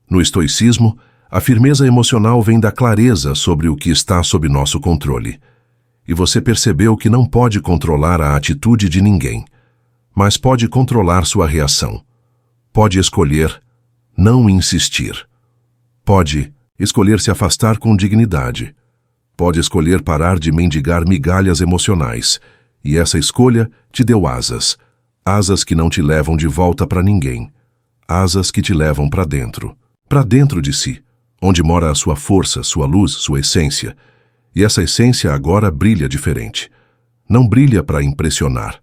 No estoicismo, a firmeza emocional vem da clareza sobre o que está sob nosso controle. E você percebeu que não pode controlar a atitude de ninguém, mas pode controlar sua reação. Pode escolher não insistir. Pode escolher se afastar com dignidade. Pode escolher parar de mendigar migalhas emocionais. E essa escolha te deu asas. Asas que não te levam de volta para ninguém. Asas que te levam para dentro de si, onde mora a sua força, sua luz, sua essência. E essa essência agora brilha diferente. Não brilha para impressionar.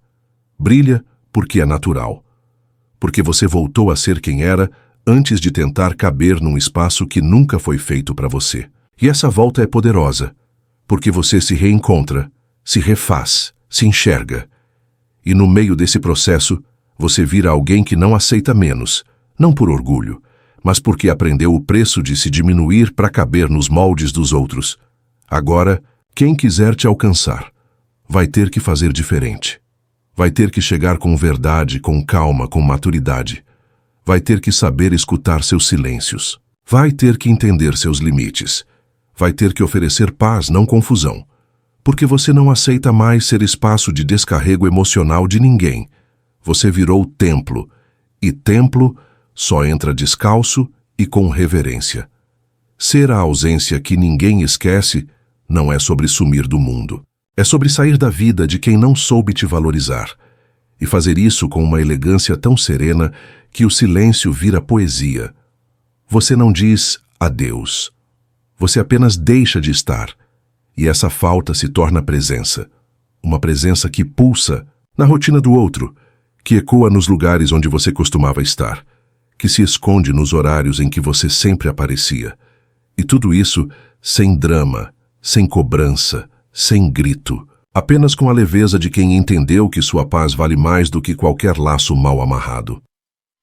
Brilha porque é natural. Porque você voltou a ser quem era antes de tentar caber num espaço que nunca foi feito para você. E essa volta é poderosa, porque você se reencontra, se refaz, se enxerga. E no meio desse processo, você vira alguém que não aceita menos, não por orgulho, mas porque aprendeu o preço de se diminuir para caber nos moldes dos outros. Agora, quem quiser te alcançar, vai ter que fazer diferente. Vai ter que chegar com verdade, com calma, com maturidade. Vai ter que saber escutar seus silêncios. Vai ter que entender seus limites. Vai ter que oferecer paz, não confusão. Porque você não aceita mais ser espaço de descarrego emocional de ninguém. Você virou templo. E templo só entra descalço e com reverência. Ser a ausência que ninguém esquece não é sobre sumir do mundo. É sobre sair da vida de quem não soube te valorizar. E fazer isso com uma elegância tão serena que o silêncio vira poesia. Você não diz adeus. Você apenas deixa de estar. E essa falta se torna presença. Uma presença que pulsa na rotina do outro, que ecoa nos lugares onde você costumava estar, que se esconde nos horários em que você sempre aparecia. E tudo isso sem drama, sem cobrança, sem grito, apenas com a leveza de quem entendeu que sua paz vale mais do que qualquer laço mal amarrado.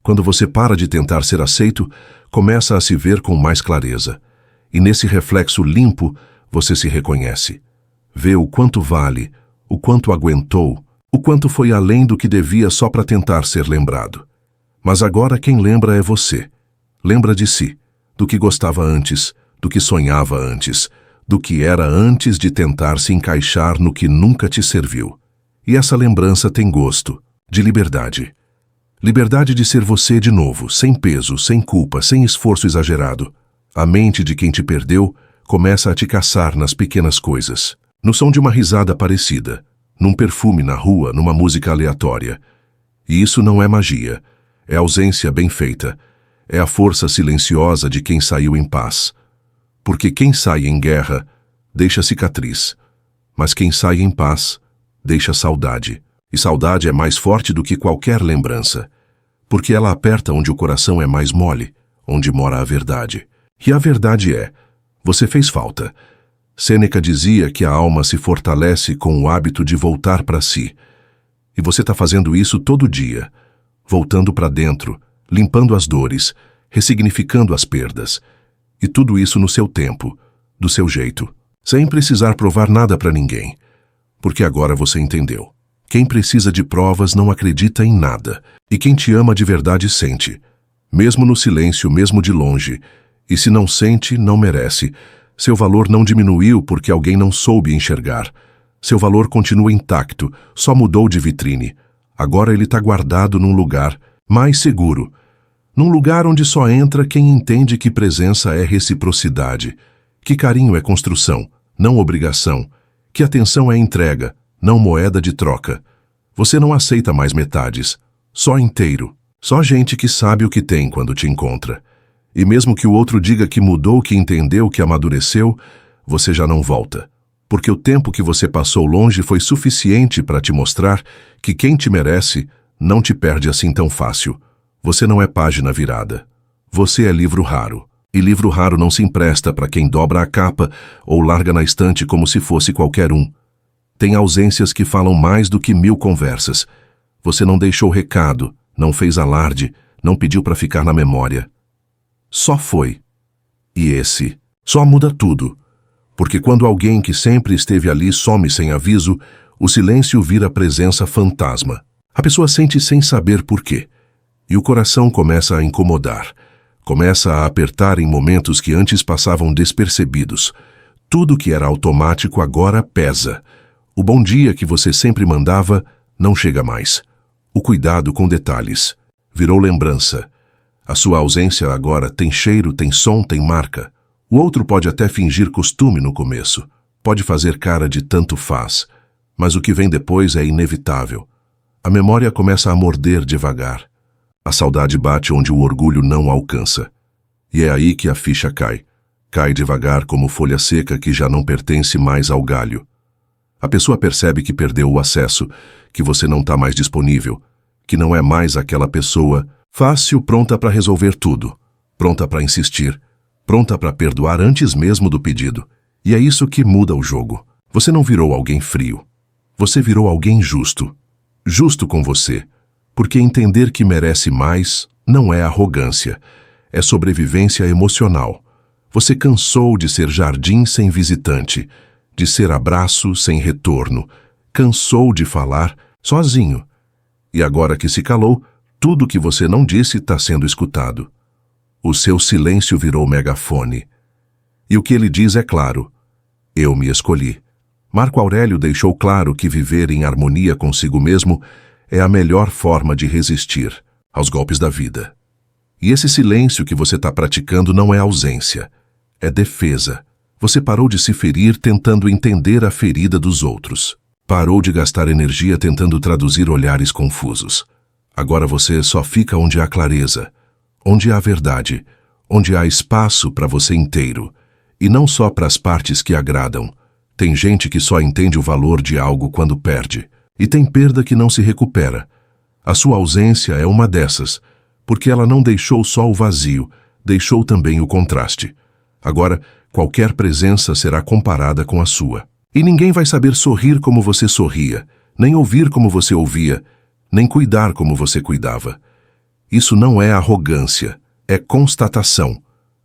Quando você para de tentar ser aceito, começa a se ver com mais clareza. E nesse reflexo limpo, você se reconhece. Vê o quanto vale, o quanto aguentou, o quanto foi além do que devia só para tentar ser lembrado. Mas agora quem lembra é você. Lembra de si, do que gostava antes, do que sonhava antes, do que era antes de tentar se encaixar no que nunca te serviu. E essa lembrança tem gosto, de liberdade. Liberdade de ser você de novo, sem peso, sem culpa, sem esforço exagerado. A mente de quem te perdeu começa a te caçar nas pequenas coisas, no som de uma risada parecida, num perfume na rua, numa música aleatória. E isso não é magia, é ausência bem feita, é a força silenciosa de quem saiu em paz. Porque quem sai em guerra deixa cicatriz, mas quem sai em paz deixa saudade. E saudade é mais forte do que qualquer lembrança, porque ela aperta onde o coração é mais mole, onde mora a verdade. E a verdade é, você fez falta. Sêneca dizia que a alma se fortalece com o hábito de voltar para si. E você está fazendo isso todo dia, voltando para dentro, limpando as dores, ressignificando as perdas. E tudo isso no seu tempo, do seu jeito, sem precisar provar nada para ninguém. Porque agora você entendeu. Quem precisa de provas não acredita em nada. E quem te ama de verdade sente. Mesmo no silêncio, mesmo de longe. E se não sente, não merece. Seu valor não diminuiu porque alguém não soube enxergar. Seu valor continua intacto, só mudou de vitrine. Agora ele está guardado num lugar mais seguro. Num lugar onde só entra quem entende que presença é reciprocidade, que carinho é construção, não obrigação, que atenção é entrega, não moeda de troca. Você não aceita mais metades, só inteiro, só gente que sabe o que tem quando te encontra. E mesmo que o outro diga que mudou, que entendeu, que amadureceu, você já não volta. Porque o tempo que você passou longe foi suficiente para te mostrar que quem te merece não te perde assim tão fácil. Você não é página virada. Você é livro raro. E livro raro não se empresta para quem dobra a capa ou larga na estante como se fosse qualquer um. Tem ausências que falam mais do que 1000 conversas. Você não deixou recado, não fez alarde, não pediu para ficar na memória. Só foi. E esse só muda tudo. Porque quando alguém que sempre esteve ali some sem aviso, o silêncio vira presença fantasma. A pessoa sente sem saber por quê. E o coração começa a incomodar. Começa a apertar em momentos que antes passavam despercebidos. Tudo que era automático agora pesa. O bom dia que você sempre mandava não chega mais. O cuidado com detalhes virou lembrança. A sua ausência agora tem cheiro, tem som, tem marca. O outro pode até fingir costume no começo. Pode fazer cara de tanto faz. Mas o que vem depois é inevitável. A memória começa a morder devagar. A saudade bate onde o orgulho não alcança. E é aí que a ficha cai. Cai devagar como folha seca que já não pertence mais ao galho. A pessoa percebe que perdeu o acesso, que você não está mais disponível, que não é mais aquela pessoa fácil, pronta para resolver tudo, pronta para insistir, pronta para perdoar antes mesmo do pedido. E é isso que muda o jogo. Você não virou alguém frio. Você virou alguém justo. Justo com você. Porque entender que merece mais não é arrogância, é sobrevivência emocional. Você cansou de ser jardim sem visitante, de ser abraço sem retorno, cansou de falar sozinho. E agora que se calou, tudo que você não disse está sendo escutado. O seu silêncio virou megafone. E o que ele diz é claro: eu me escolhi. Marco Aurélio deixou claro que viver em harmonia consigo mesmo é a melhor forma de resistir aos golpes da vida. E esse silêncio que você está praticando não é ausência, é defesa. Você parou de se ferir tentando entender a ferida dos outros. Parou de gastar energia tentando traduzir olhares confusos. Agora você só fica onde há clareza, onde há verdade, onde há espaço para você inteiro, e não só para as partes que agradam. Tem gente que só entende o valor de algo quando perde, e tem perda que não se recupera. A sua ausência é uma dessas, porque ela não deixou só o vazio, deixou também o contraste. Agora, qualquer presença será comparada com a sua. E ninguém vai saber sorrir como você sorria, nem ouvir como você ouvia, nem cuidar como você cuidava. Isso não é arrogância, é constatação.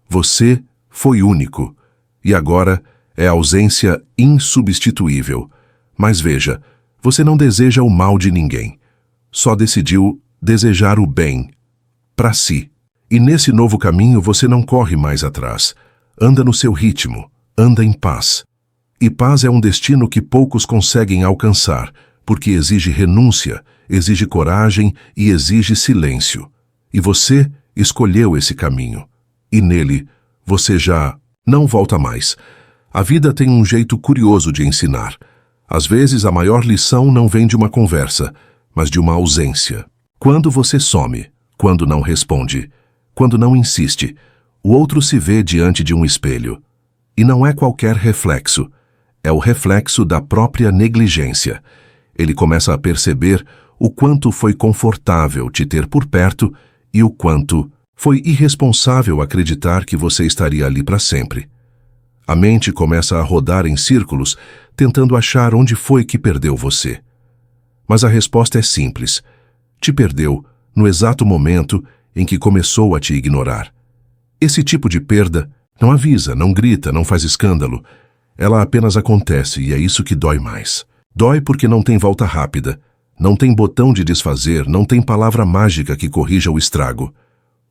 Você foi único, e agora é ausência insubstituível. Mas veja, você não deseja o mal de ninguém. Só decidiu desejar o bem para si. E nesse novo caminho você não corre mais atrás. Anda no seu ritmo, anda em paz. E paz é um destino que poucos conseguem alcançar, porque exige renúncia, exige coragem e exige silêncio. E você escolheu esse caminho. E nele, você já não volta mais. A vida tem um jeito curioso de ensinar. Às vezes a maior lição não vem de uma conversa, mas de uma ausência. Quando você some, quando não responde, quando não insiste, o outro se vê diante de um espelho. E não é qualquer reflexo. É o reflexo da própria negligência. Ele começa a perceber o quanto foi confortável te ter por perto e o quanto foi irresponsável acreditar que você estaria ali para sempre. A mente começa a rodar em círculos, tentando achar onde foi que perdeu você. Mas a resposta é simples. Te perdeu no exato momento em que começou a te ignorar. Esse tipo de perda não avisa, não grita, não faz escândalo. Ela apenas acontece e é isso que dói mais. Dói porque não tem volta rápida, não tem botão de desfazer, não tem palavra mágica que corrija o estrago.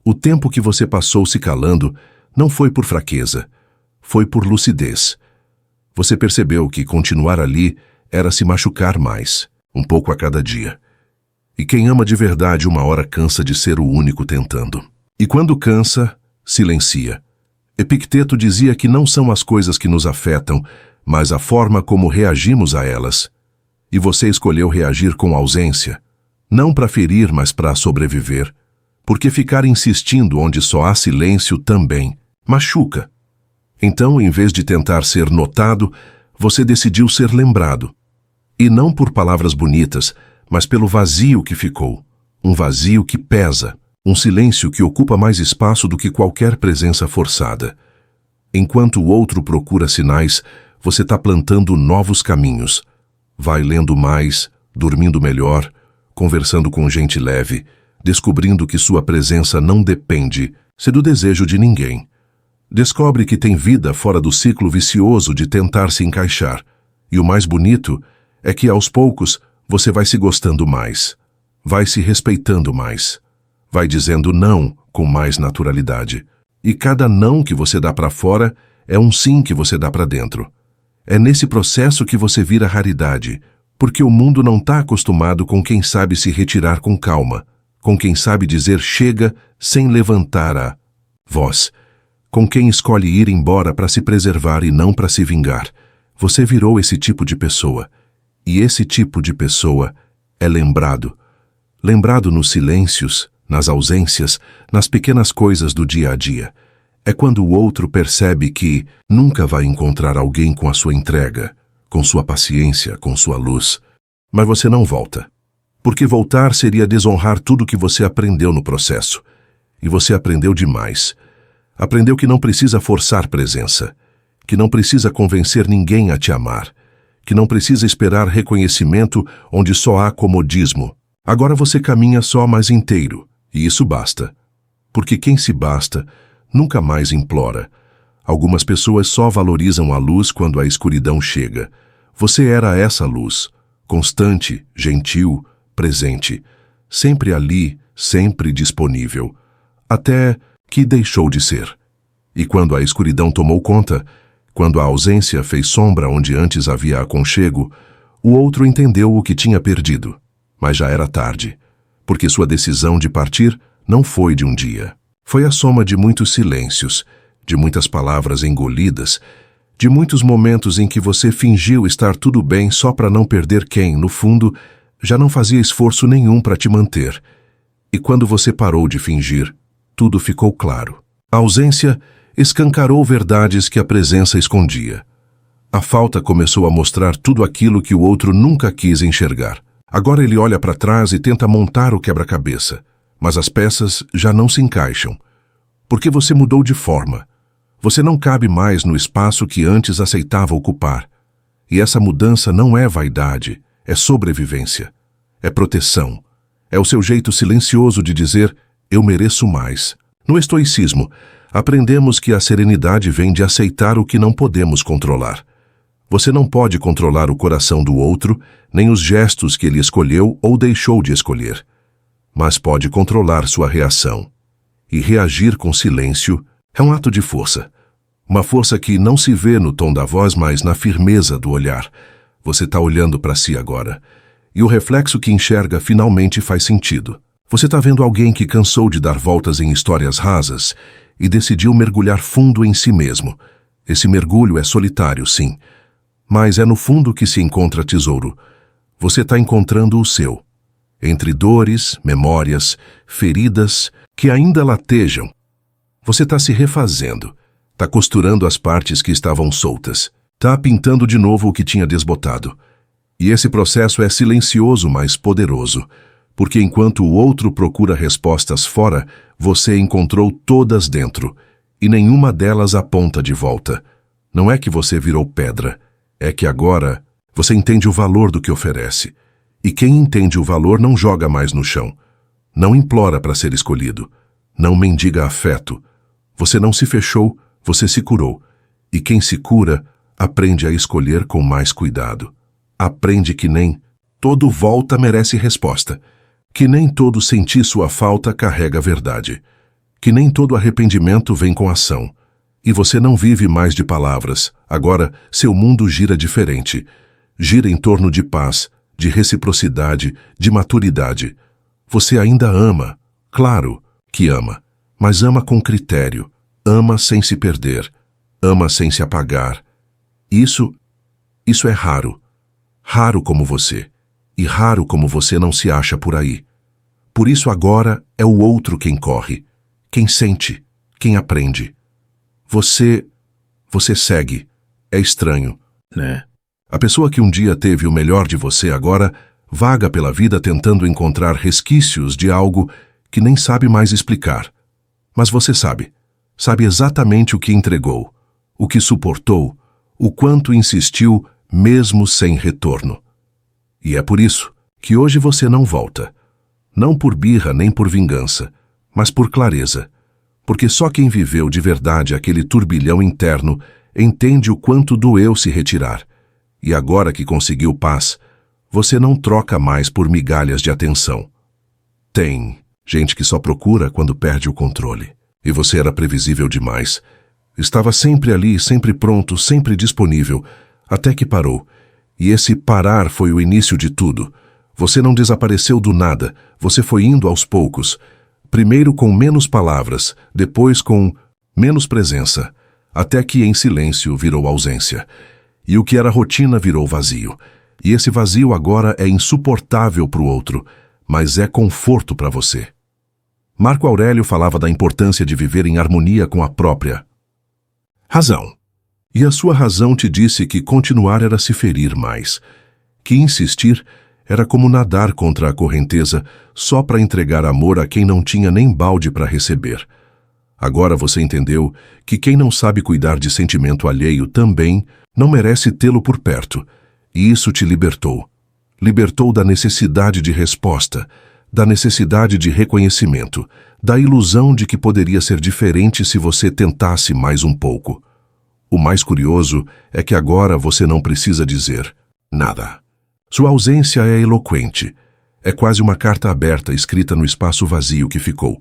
O tempo que você passou se calando não foi por fraqueza, foi por lucidez. Você percebeu que continuar ali era se machucar mais, um pouco a cada dia. E quem ama de verdade uma hora cansa de ser o único tentando. E quando cansa, silencia. Epicteto dizia que não são as coisas que nos afetam, mas a forma como reagimos a elas. E você escolheu reagir com ausência, não para ferir, mas para sobreviver. Porque ficar insistindo onde só há silêncio também machuca. Então, em vez de tentar ser notado, você decidiu ser lembrado. E não por palavras bonitas, mas pelo vazio que ficou. Um vazio que pesa. Um silêncio que ocupa mais espaço do que qualquer presença forçada. Enquanto o outro procura sinais, você está plantando novos caminhos. Vai lendo mais, dormindo melhor, conversando com gente leve, descobrindo que sua presença não depende do desejo de ninguém. Descobre que tem vida fora do ciclo vicioso de tentar se encaixar. E o mais bonito é que, aos poucos, você vai se gostando mais, vai se respeitando mais, vai dizendo não com mais naturalidade. E cada não que você dá para fora é um sim que você dá para dentro. É nesse processo que você vira raridade, porque o mundo não está acostumado com quem sabe se retirar com calma, com quem sabe dizer chega sem levantar a voz, com quem escolhe ir embora para se preservar e não para se vingar. Você virou esse tipo de pessoa, e esse tipo de pessoa é lembrado. Lembrado nos silêncios, nas ausências, nas pequenas coisas do dia a dia. É quando o outro percebe que nunca vai encontrar alguém com a sua entrega, com sua paciência, com sua luz. Mas você não volta. Porque voltar seria desonrar tudo que você aprendeu no processo. E você aprendeu demais. Aprendeu que não precisa forçar presença, que não precisa convencer ninguém a te amar, que não precisa esperar reconhecimento onde só há comodismo. Agora você caminha só mais inteiro, e isso basta. Porque quem se basta nunca mais implora. Algumas pessoas só valorizam a luz quando a escuridão chega. Você era essa luz, constante, gentil, presente, sempre ali, sempre disponível, até que deixou de ser. E quando a escuridão tomou conta, quando a ausência fez sombra onde antes havia aconchego, o outro entendeu o que tinha perdido. Mas já era tarde, porque sua decisão de partir não foi de um dia. Foi a soma de muitos silêncios, de muitas palavras engolidas, de muitos momentos em que você fingiu estar tudo bem só para não perder quem, no fundo, já não fazia esforço nenhum para te manter. E quando você parou de fingir, tudo ficou claro. A ausência escancarou verdades que a presença escondia. A falta começou a mostrar tudo aquilo que o outro nunca quis enxergar. Agora ele olha para trás e tenta montar o quebra-cabeça, mas as peças já não se encaixam. Porque você mudou de forma. Você não cabe mais no espaço que antes aceitava ocupar. E essa mudança não é vaidade, é sobrevivência, é proteção. É o seu jeito silencioso de dizer, eu mereço mais. No estoicismo, aprendemos que a serenidade vem de aceitar o que não podemos controlar. Você não pode controlar o coração do outro, nem os gestos que ele escolheu ou deixou de escolher. Mas pode controlar sua reação. E reagir com silêncio é um ato de força. Uma força que não se vê no tom da voz, mas na firmeza do olhar. Você está olhando para si agora. E o reflexo que enxerga finalmente faz sentido. Você está vendo alguém que cansou de dar voltas em histórias rasas e decidiu mergulhar fundo em si mesmo. Esse mergulho é solitário, sim. Mas é no fundo que se encontra tesouro. Você está encontrando o seu. Entre dores, memórias, feridas que ainda latejam. Você está se refazendo. Está costurando as partes que estavam soltas. Está pintando de novo o que tinha desbotado. E esse processo é silencioso, mas poderoso. Porque enquanto o outro procura respostas fora, você encontrou todas dentro. E nenhuma delas aponta de volta. Não é que você virou pedra. É que agora você entende o valor do que oferece. E quem entende o valor não joga mais no chão. Não implora para ser escolhido. Não mendiga afeto. Você não se fechou, você se curou. E quem se cura, aprende a escolher com mais cuidado. Aprende que nem todo volta merece resposta. Que nem todo sentir sua falta carrega a verdade. Que nem todo arrependimento vem com ação. E você não vive mais de palavras. Agora, seu mundo gira diferente. Gira em torno de paz, de reciprocidade, de maturidade. Você ainda ama. Claro que ama. Mas ama com critério. Ama sem se perder. Ama sem se apagar. Isso é raro. Raro como você. E raro como você não se acha por aí. Por isso agora é o outro quem corre. Quem sente. Quem aprende. Você segue. É estranho, né? A pessoa que um dia teve o melhor de você agora vaga pela vida tentando encontrar resquícios de algo que nem sabe mais explicar. Mas você sabe. Sabe exatamente o que entregou, o que suportou, o quanto insistiu mesmo sem retorno. E é por isso que hoje você não volta. Não por birra nem por vingança, mas por clareza. Porque só quem viveu de verdade aquele turbilhão interno entende o quanto doeu se retirar. E agora que conseguiu paz, você não troca mais por migalhas de atenção. Tem gente que só procura quando perde o controle. E você era previsível demais. Estava sempre ali, sempre pronto, sempre disponível, até que parou. E esse parar foi o início de tudo. Você não desapareceu do nada, você foi indo aos poucos. Primeiro com menos palavras, depois com menos presença, até que em silêncio virou ausência. E o que era rotina virou vazio. E esse vazio agora é insuportável para o outro, mas é conforto para você. Marco Aurélio falava da importância de viver em harmonia com a própria razão. E a sua razão te disse que continuar era se ferir mais, que insistir era como nadar contra a correnteza só para entregar amor a quem não tinha nem balde para receber. Agora você entendeu que quem não sabe cuidar de sentimento alheio também não merece tê-lo por perto, e isso te libertou. Libertou da necessidade de resposta, da necessidade de reconhecimento, da ilusão de que poderia ser diferente se você tentasse mais um pouco. O mais curioso é que agora você não precisa dizer nada. Sua ausência é eloquente. É quase uma carta aberta escrita no espaço vazio que ficou.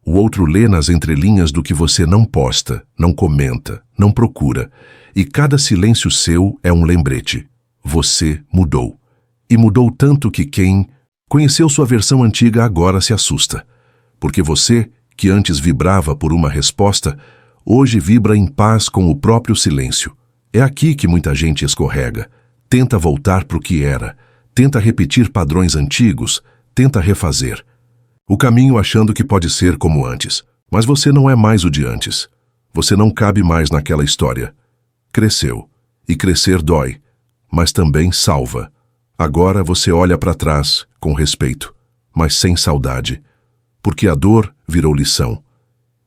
O outro lê nas entrelinhas do que você não posta, não comenta, não procura. E cada silêncio seu é um lembrete. Você mudou. E mudou tanto que quem conheceu sua versão antiga agora se assusta. Porque você, que antes vibrava por uma resposta, hoje vibra em paz com o próprio silêncio. É aqui que muita gente escorrega. Tenta voltar para o que era. Tenta repetir padrões antigos. Tenta refazer o caminho achando que pode ser como antes. Mas você não é mais o de antes. Você não cabe mais naquela história. Cresceu. E crescer dói. Mas também salva. Agora você olha para trás com respeito, mas sem saudade. Porque a dor virou lição.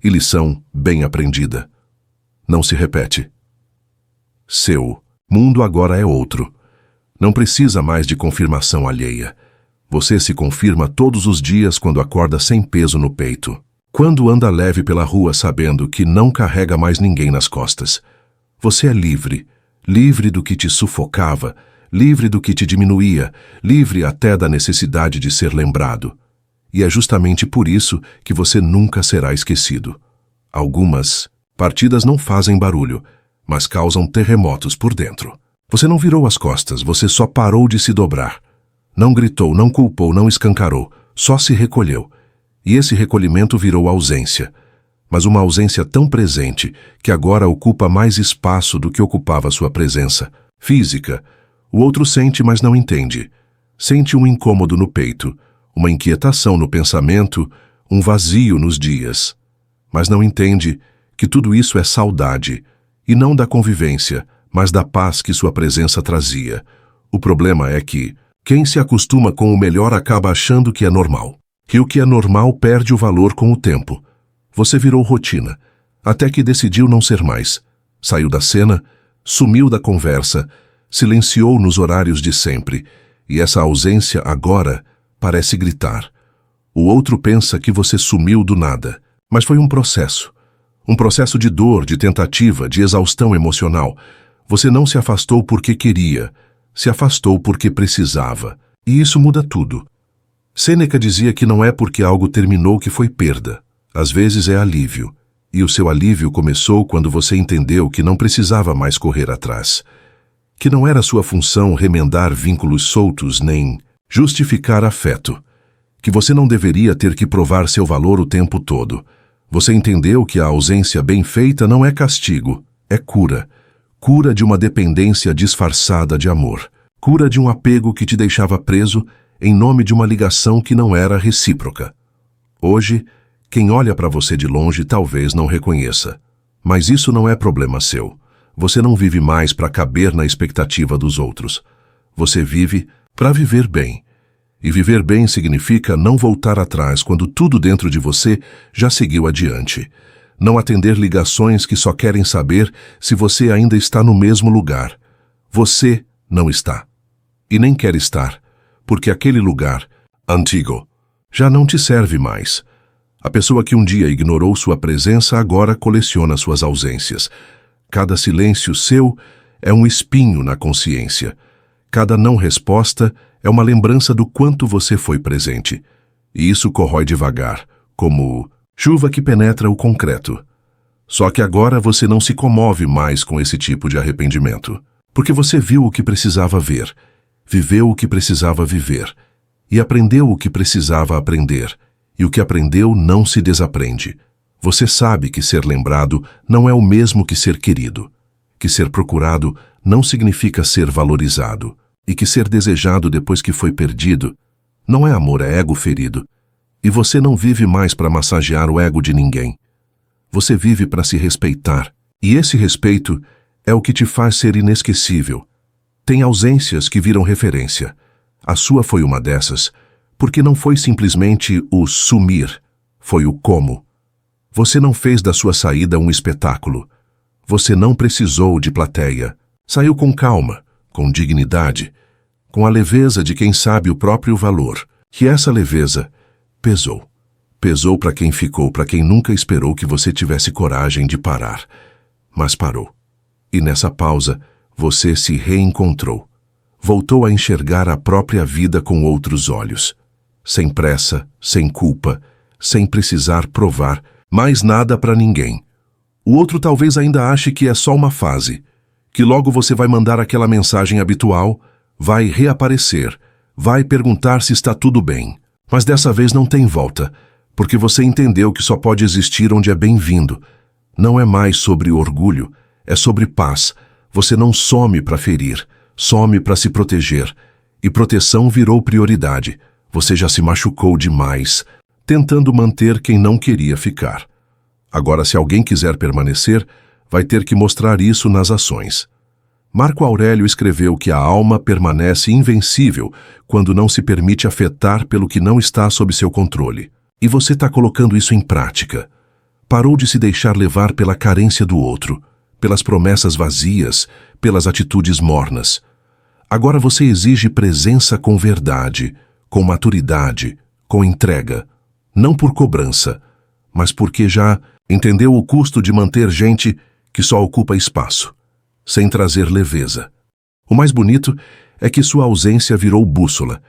E lição bem aprendida. Não se repete. Seu mundo agora é outro. Não precisa mais de confirmação alheia. Você se confirma todos os dias quando acorda sem peso no peito. Quando anda leve pela rua sabendo que não carrega mais ninguém nas costas. Você é livre. Livre do que te sufocava. Livre do que te diminuía. Livre até da necessidade de ser lembrado. E é justamente por isso que você nunca será esquecido. Algumas partidas não fazem barulho, mas causam terremotos por dentro. Você não virou as costas, você só parou de se dobrar. Não gritou, não culpou, não escancarou, só se recolheu. E esse recolhimento virou ausência. Mas uma ausência tão presente que agora ocupa mais espaço do que ocupava sua presença física. O outro sente, mas não entende. Sente um incômodo no peito, uma inquietação no pensamento, um vazio nos dias. Mas não entende que tudo isso é saudade, e não da convivência, mas da paz que sua presença trazia. O problema é que quem se acostuma com o melhor acaba achando que é normal. E o que é normal perde o valor com o tempo. Você virou rotina, até que decidiu não ser mais. Saiu da cena, sumiu da conversa, silenciou nos horários de sempre, e essa ausência agora parece gritar. O outro pensa que você sumiu do nada, mas foi um processo. Um processo de dor, de tentativa, de exaustão emocional. Você não se afastou porque queria, se afastou porque precisava. E isso muda tudo. Sêneca dizia que não é porque algo terminou que foi perda. Às vezes é alívio. E o seu alívio começou quando você entendeu que não precisava mais correr atrás. Que não era sua função remendar vínculos soltos nem justificar afeto. Que você não deveria ter que provar seu valor o tempo todo. Você entendeu que a ausência bem feita não é castigo, é cura. Cura de uma dependência disfarçada de amor. Cura de um apego que te deixava preso em nome de uma ligação que não era recíproca. Hoje, quem olha para você de longe talvez não reconheça. Mas isso não é problema seu. Você não vive mais para caber na expectativa dos outros. Você vive para viver bem. E viver bem significa não voltar atrás quando tudo dentro de você já seguiu adiante. Não atender ligações que só querem saber se você ainda está no mesmo lugar. Você não está. E nem quer estar, porque aquele lugar, antigo, já não te serve mais. A pessoa que um dia ignorou sua presença agora coleciona suas ausências. Cada silêncio seu é um espinho na consciência. Cada não resposta é uma lembrança do quanto você foi presente. E isso corrói devagar, como chuva que penetra o concreto. Só que agora você não se comove mais com esse tipo de arrependimento, porque você viu o que precisava ver, viveu o que precisava viver, e aprendeu o que precisava aprender, e o que aprendeu não se desaprende. Você sabe que ser lembrado não é o mesmo que ser querido, que ser procurado não significa ser valorizado, e que ser desejado depois que foi perdido não é amor, é ego ferido. E você não vive mais para massagear o ego de ninguém. Você vive para se respeitar, e esse respeito é o que te faz ser inesquecível. Tem ausências que viram referência. A sua foi uma dessas, porque não foi simplesmente o sumir, foi o como. Você não fez da sua saída um espetáculo. Você não precisou de plateia. Saiu com calma, com dignidade, com a leveza de quem sabe o próprio valor. E essa leveza pesou. Pesou para quem ficou, para quem nunca esperou que você tivesse coragem de parar. Mas parou. E nessa pausa, você se reencontrou. Voltou a enxergar a própria vida com outros olhos. Sem pressa, sem culpa, sem precisar provar mais nada para ninguém. O outro talvez ainda ache que é só uma fase, que logo você vai mandar aquela mensagem habitual, vai reaparecer, vai perguntar se está tudo bem. Mas dessa vez não tem volta, porque você entendeu que só pode existir onde é bem-vindo. Não é mais sobre orgulho, é sobre paz. Você não some para ferir, some para se proteger. E proteção virou prioridade. Você já se machucou demais, tentando manter quem não queria ficar. Agora, se alguém quiser permanecer, vai ter que mostrar isso nas ações. Marco Aurélio escreveu que a alma permanece invencível quando não se permite afetar pelo que não está sob seu controle. E você está colocando isso em prática. Parou de se deixar levar pela carência do outro, pelas promessas vazias, pelas atitudes mornas. Agora você exige presença com verdade, com maturidade, com entrega. Não por cobrança, mas porque já entendeu o custo de manter gente que só ocupa espaço, sem trazer leveza. O mais bonito é que sua ausência virou bússola.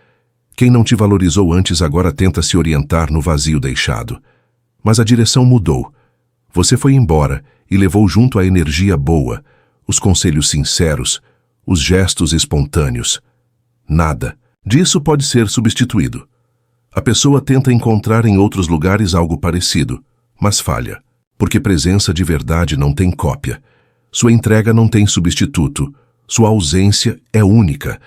Quem não te valorizou antes agora tenta se orientar no vazio deixado. Mas a direção mudou. Você foi embora e levou junto a energia boa, os conselhos sinceros, os gestos espontâneos. Nada disso pode ser substituído. A pessoa tenta encontrar em outros lugares algo parecido, mas falha, porque presença de verdade não tem cópia. Sua entrega não tem substituto. Sua ausência é única.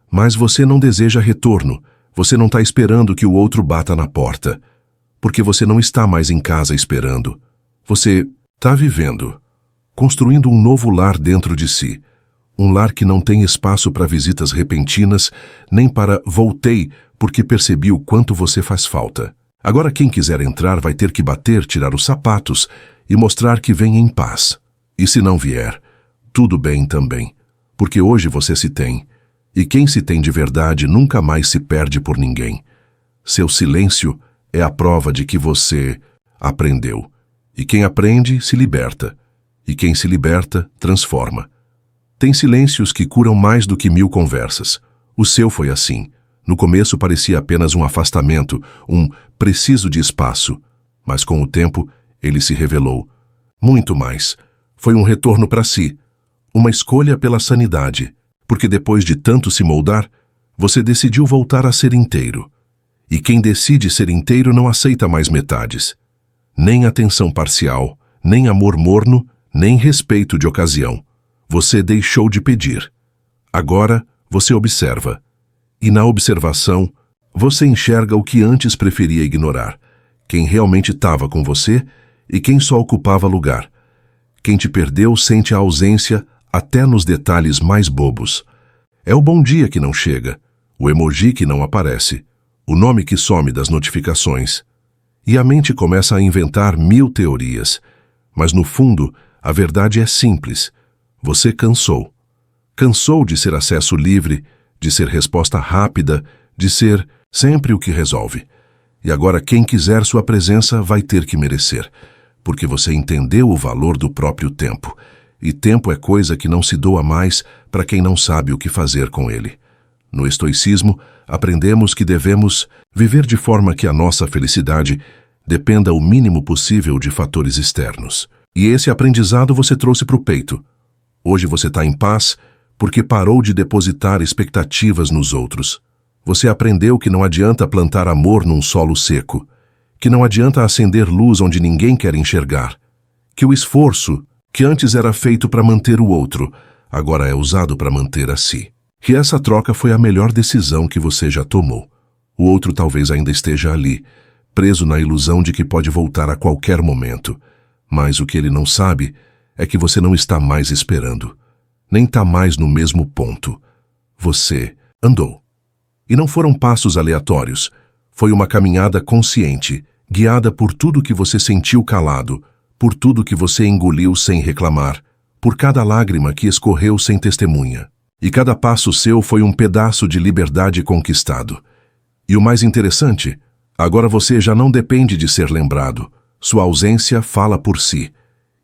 Mas você não deseja retorno. Você não está esperando que o outro bata na porta. Porque você não está mais em casa esperando. Você está vivendo, construindo um novo lar dentro de si. Um lar que não tem espaço para visitas repentinas, nem para voltei porque percebi o quanto você faz falta. Agora quem quiser entrar vai ter que bater, tirar os sapatos e mostrar que vem em paz. E se não vier, tudo bem também, porque hoje você se tem. E quem se tem de verdade nunca mais se perde por ninguém. Seu silêncio é a prova de que você aprendeu. E quem aprende, se liberta. E quem se liberta, transforma. Tem silêncios que curam mais do que 1000 conversas. O seu foi assim. No começo parecia apenas um afastamento, um preciso de espaço. Mas com o tempo, ele se revelou. Muito mais. Foi um retorno para si. Uma escolha pela sanidade. Porque depois de tanto se moldar, você decidiu voltar a ser inteiro. E quem decide ser inteiro não aceita mais metades. Nem atenção parcial, nem amor morno, nem respeito de ocasião. Você deixou de pedir. Agora, você observa. E na observação, você enxerga o que antes preferia ignorar. Quem realmente estava com você e quem só ocupava lugar. Quem te perdeu sente a ausência até nos detalhes mais bobos. É o bom dia que não chega, o emoji que não aparece, o nome que some das notificações. E a mente começa a inventar 1000 teorias. Mas no fundo, a verdade é simples. Você cansou. Cansou de ser acesso livre, de ser resposta rápida, de ser sempre o que resolve. E agora quem quiser sua presença vai ter que merecer, porque você entendeu o valor do próprio tempo. E tempo é coisa que não se doa mais para quem não sabe o que fazer com ele. No estoicismo, aprendemos que devemos viver de forma que a nossa felicidade dependa o mínimo possível de fatores externos. E esse aprendizado você trouxe para o peito. Hoje você está em paz porque parou de depositar expectativas nos outros. Você aprendeu que não adianta plantar amor num solo seco, que não adianta acender luz onde ninguém quer enxergar, que o esforço, que antes era feito para manter o outro, agora é usado para manter a si. Que essa troca foi a melhor decisão que você já tomou. O outro talvez ainda esteja ali, preso na ilusão de que pode voltar a qualquer momento, mas o que ele não sabe é que você não está mais esperando, nem está mais no mesmo ponto. Você andou. E não foram passos aleatórios, foi uma caminhada consciente, guiada por tudo que você sentiu calado, por tudo que você engoliu sem reclamar, por cada lágrima que escorreu sem testemunha. E cada passo seu foi um pedaço de liberdade conquistado. E o mais interessante, agora você já não depende de ser lembrado. Sua ausência fala por si.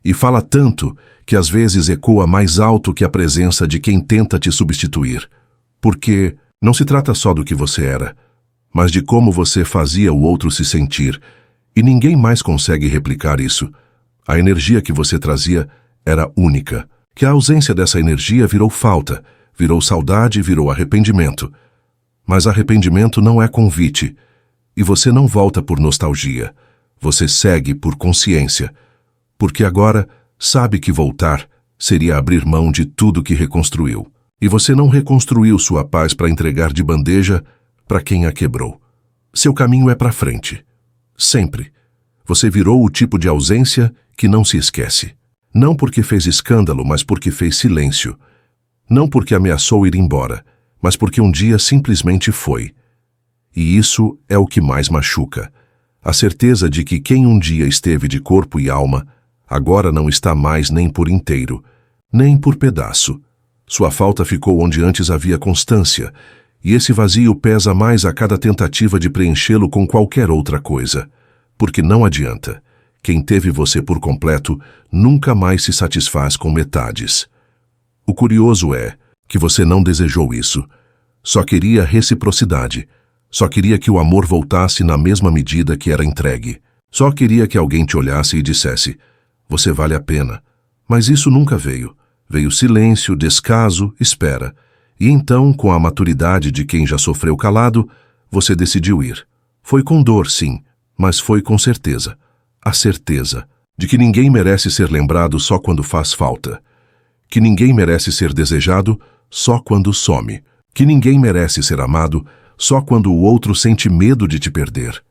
E fala tanto que às vezes ecoa mais alto que a presença de quem tenta te substituir. Porque não se trata só do que você era, mas de como você fazia o outro se sentir. E ninguém mais consegue replicar isso. A energia que você trazia era única. Que a ausência dessa energia virou falta, virou saudade, virou arrependimento. Mas arrependimento não é convite. E você não volta por nostalgia. Você segue por consciência. Porque agora sabe que voltar seria abrir mão de tudo que reconstruiu. E você não reconstruiu sua paz para entregar de bandeja para quem a quebrou. Seu caminho é para frente. Sempre. Você virou o tipo de ausência que não se esquece. Não porque fez escândalo, mas porque fez silêncio. Não porque ameaçou ir embora, mas porque um dia simplesmente foi. E isso é o que mais machuca. A certeza de que quem um dia esteve de corpo e alma, agora não está mais nem por inteiro, nem por pedaço. Sua falta ficou onde antes havia constância, e esse vazio pesa mais a cada tentativa de preenchê-lo com qualquer outra coisa. Porque não adianta. Quem teve você por completo nunca mais se satisfaz com metades. O curioso é que você não desejou isso. Só queria reciprocidade. Só queria que o amor voltasse na mesma medida que era entregue. Só queria que alguém te olhasse e dissesse: você vale a pena. Mas isso nunca veio. Veio silêncio, descaso, espera. E então, com a maturidade de quem já sofreu calado, você decidiu ir. Foi com dor, sim, mas foi com certeza. A certeza de que ninguém merece ser lembrado só quando faz falta. Que ninguém merece ser desejado só quando some. Que ninguém merece ser amado só quando o outro sente medo de te perder.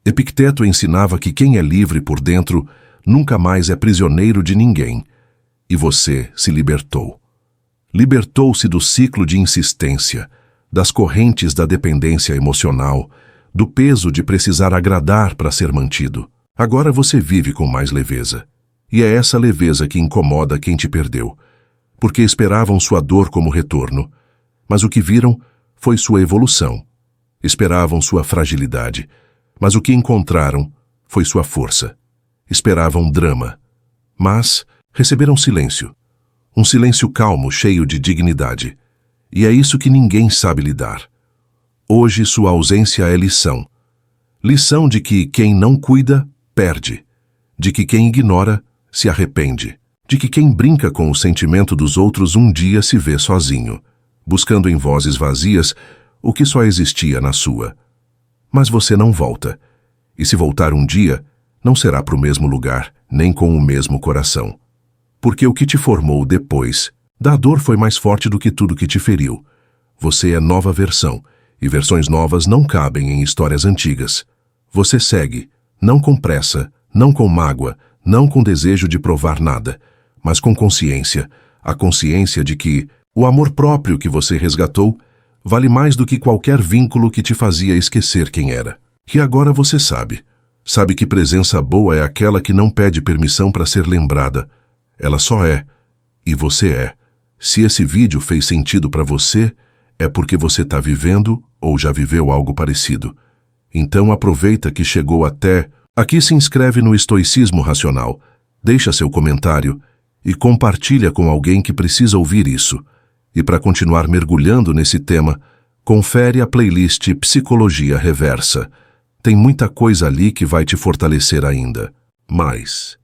Epicteto ensinava que quem é livre por dentro nunca mais é prisioneiro de ninguém. E você se libertou. Libertou-se do ciclo de insistência, das correntes da dependência emocional, do peso de precisar agradar para ser mantido. Agora você vive com mais leveza. E é essa leveza que incomoda quem te perdeu. Porque esperavam sua dor como retorno, mas o que viram foi sua evolução. Esperavam sua fragilidade, mas o que encontraram foi sua força. Esperavam drama, mas receberam silêncio. Um silêncio calmo, cheio de dignidade. E é isso que ninguém sabe lidar. Hoje sua ausência é lição. Lição de que quem não cuida, perde. De que quem ignora, se arrepende. De que quem brinca com o sentimento dos outros um dia se vê sozinho, buscando em vozes vazias o que só existia na sua. Mas você não volta. E se voltar um dia, não será para o mesmo lugar, nem com o mesmo coração. Porque o que te formou depois da dor foi mais forte do que tudo que te feriu. Você é nova versão, e versões novas não cabem em histórias antigas. Você segue, não com pressa, não com mágoa, não com desejo de provar nada, mas com consciência, a consciência de que o amor próprio que você resgatou vale mais do que qualquer vínculo que te fazia esquecer quem era. Que agora você sabe. Sabe que presença boa é aquela que não pede permissão para ser lembrada. Ela só é. E você é. Se esse vídeo fez sentido para você, é porque você está vivendo ou já viveu algo parecido. Então aproveita que chegou até... Aqui se inscreve no Estoicismo Racional, deixa seu comentário e compartilha com alguém que precisa ouvir isso. E para continuar mergulhando nesse tema, confere a playlist Psicologia Reversa. Tem muita coisa ali que vai te fortalecer ainda. Mais.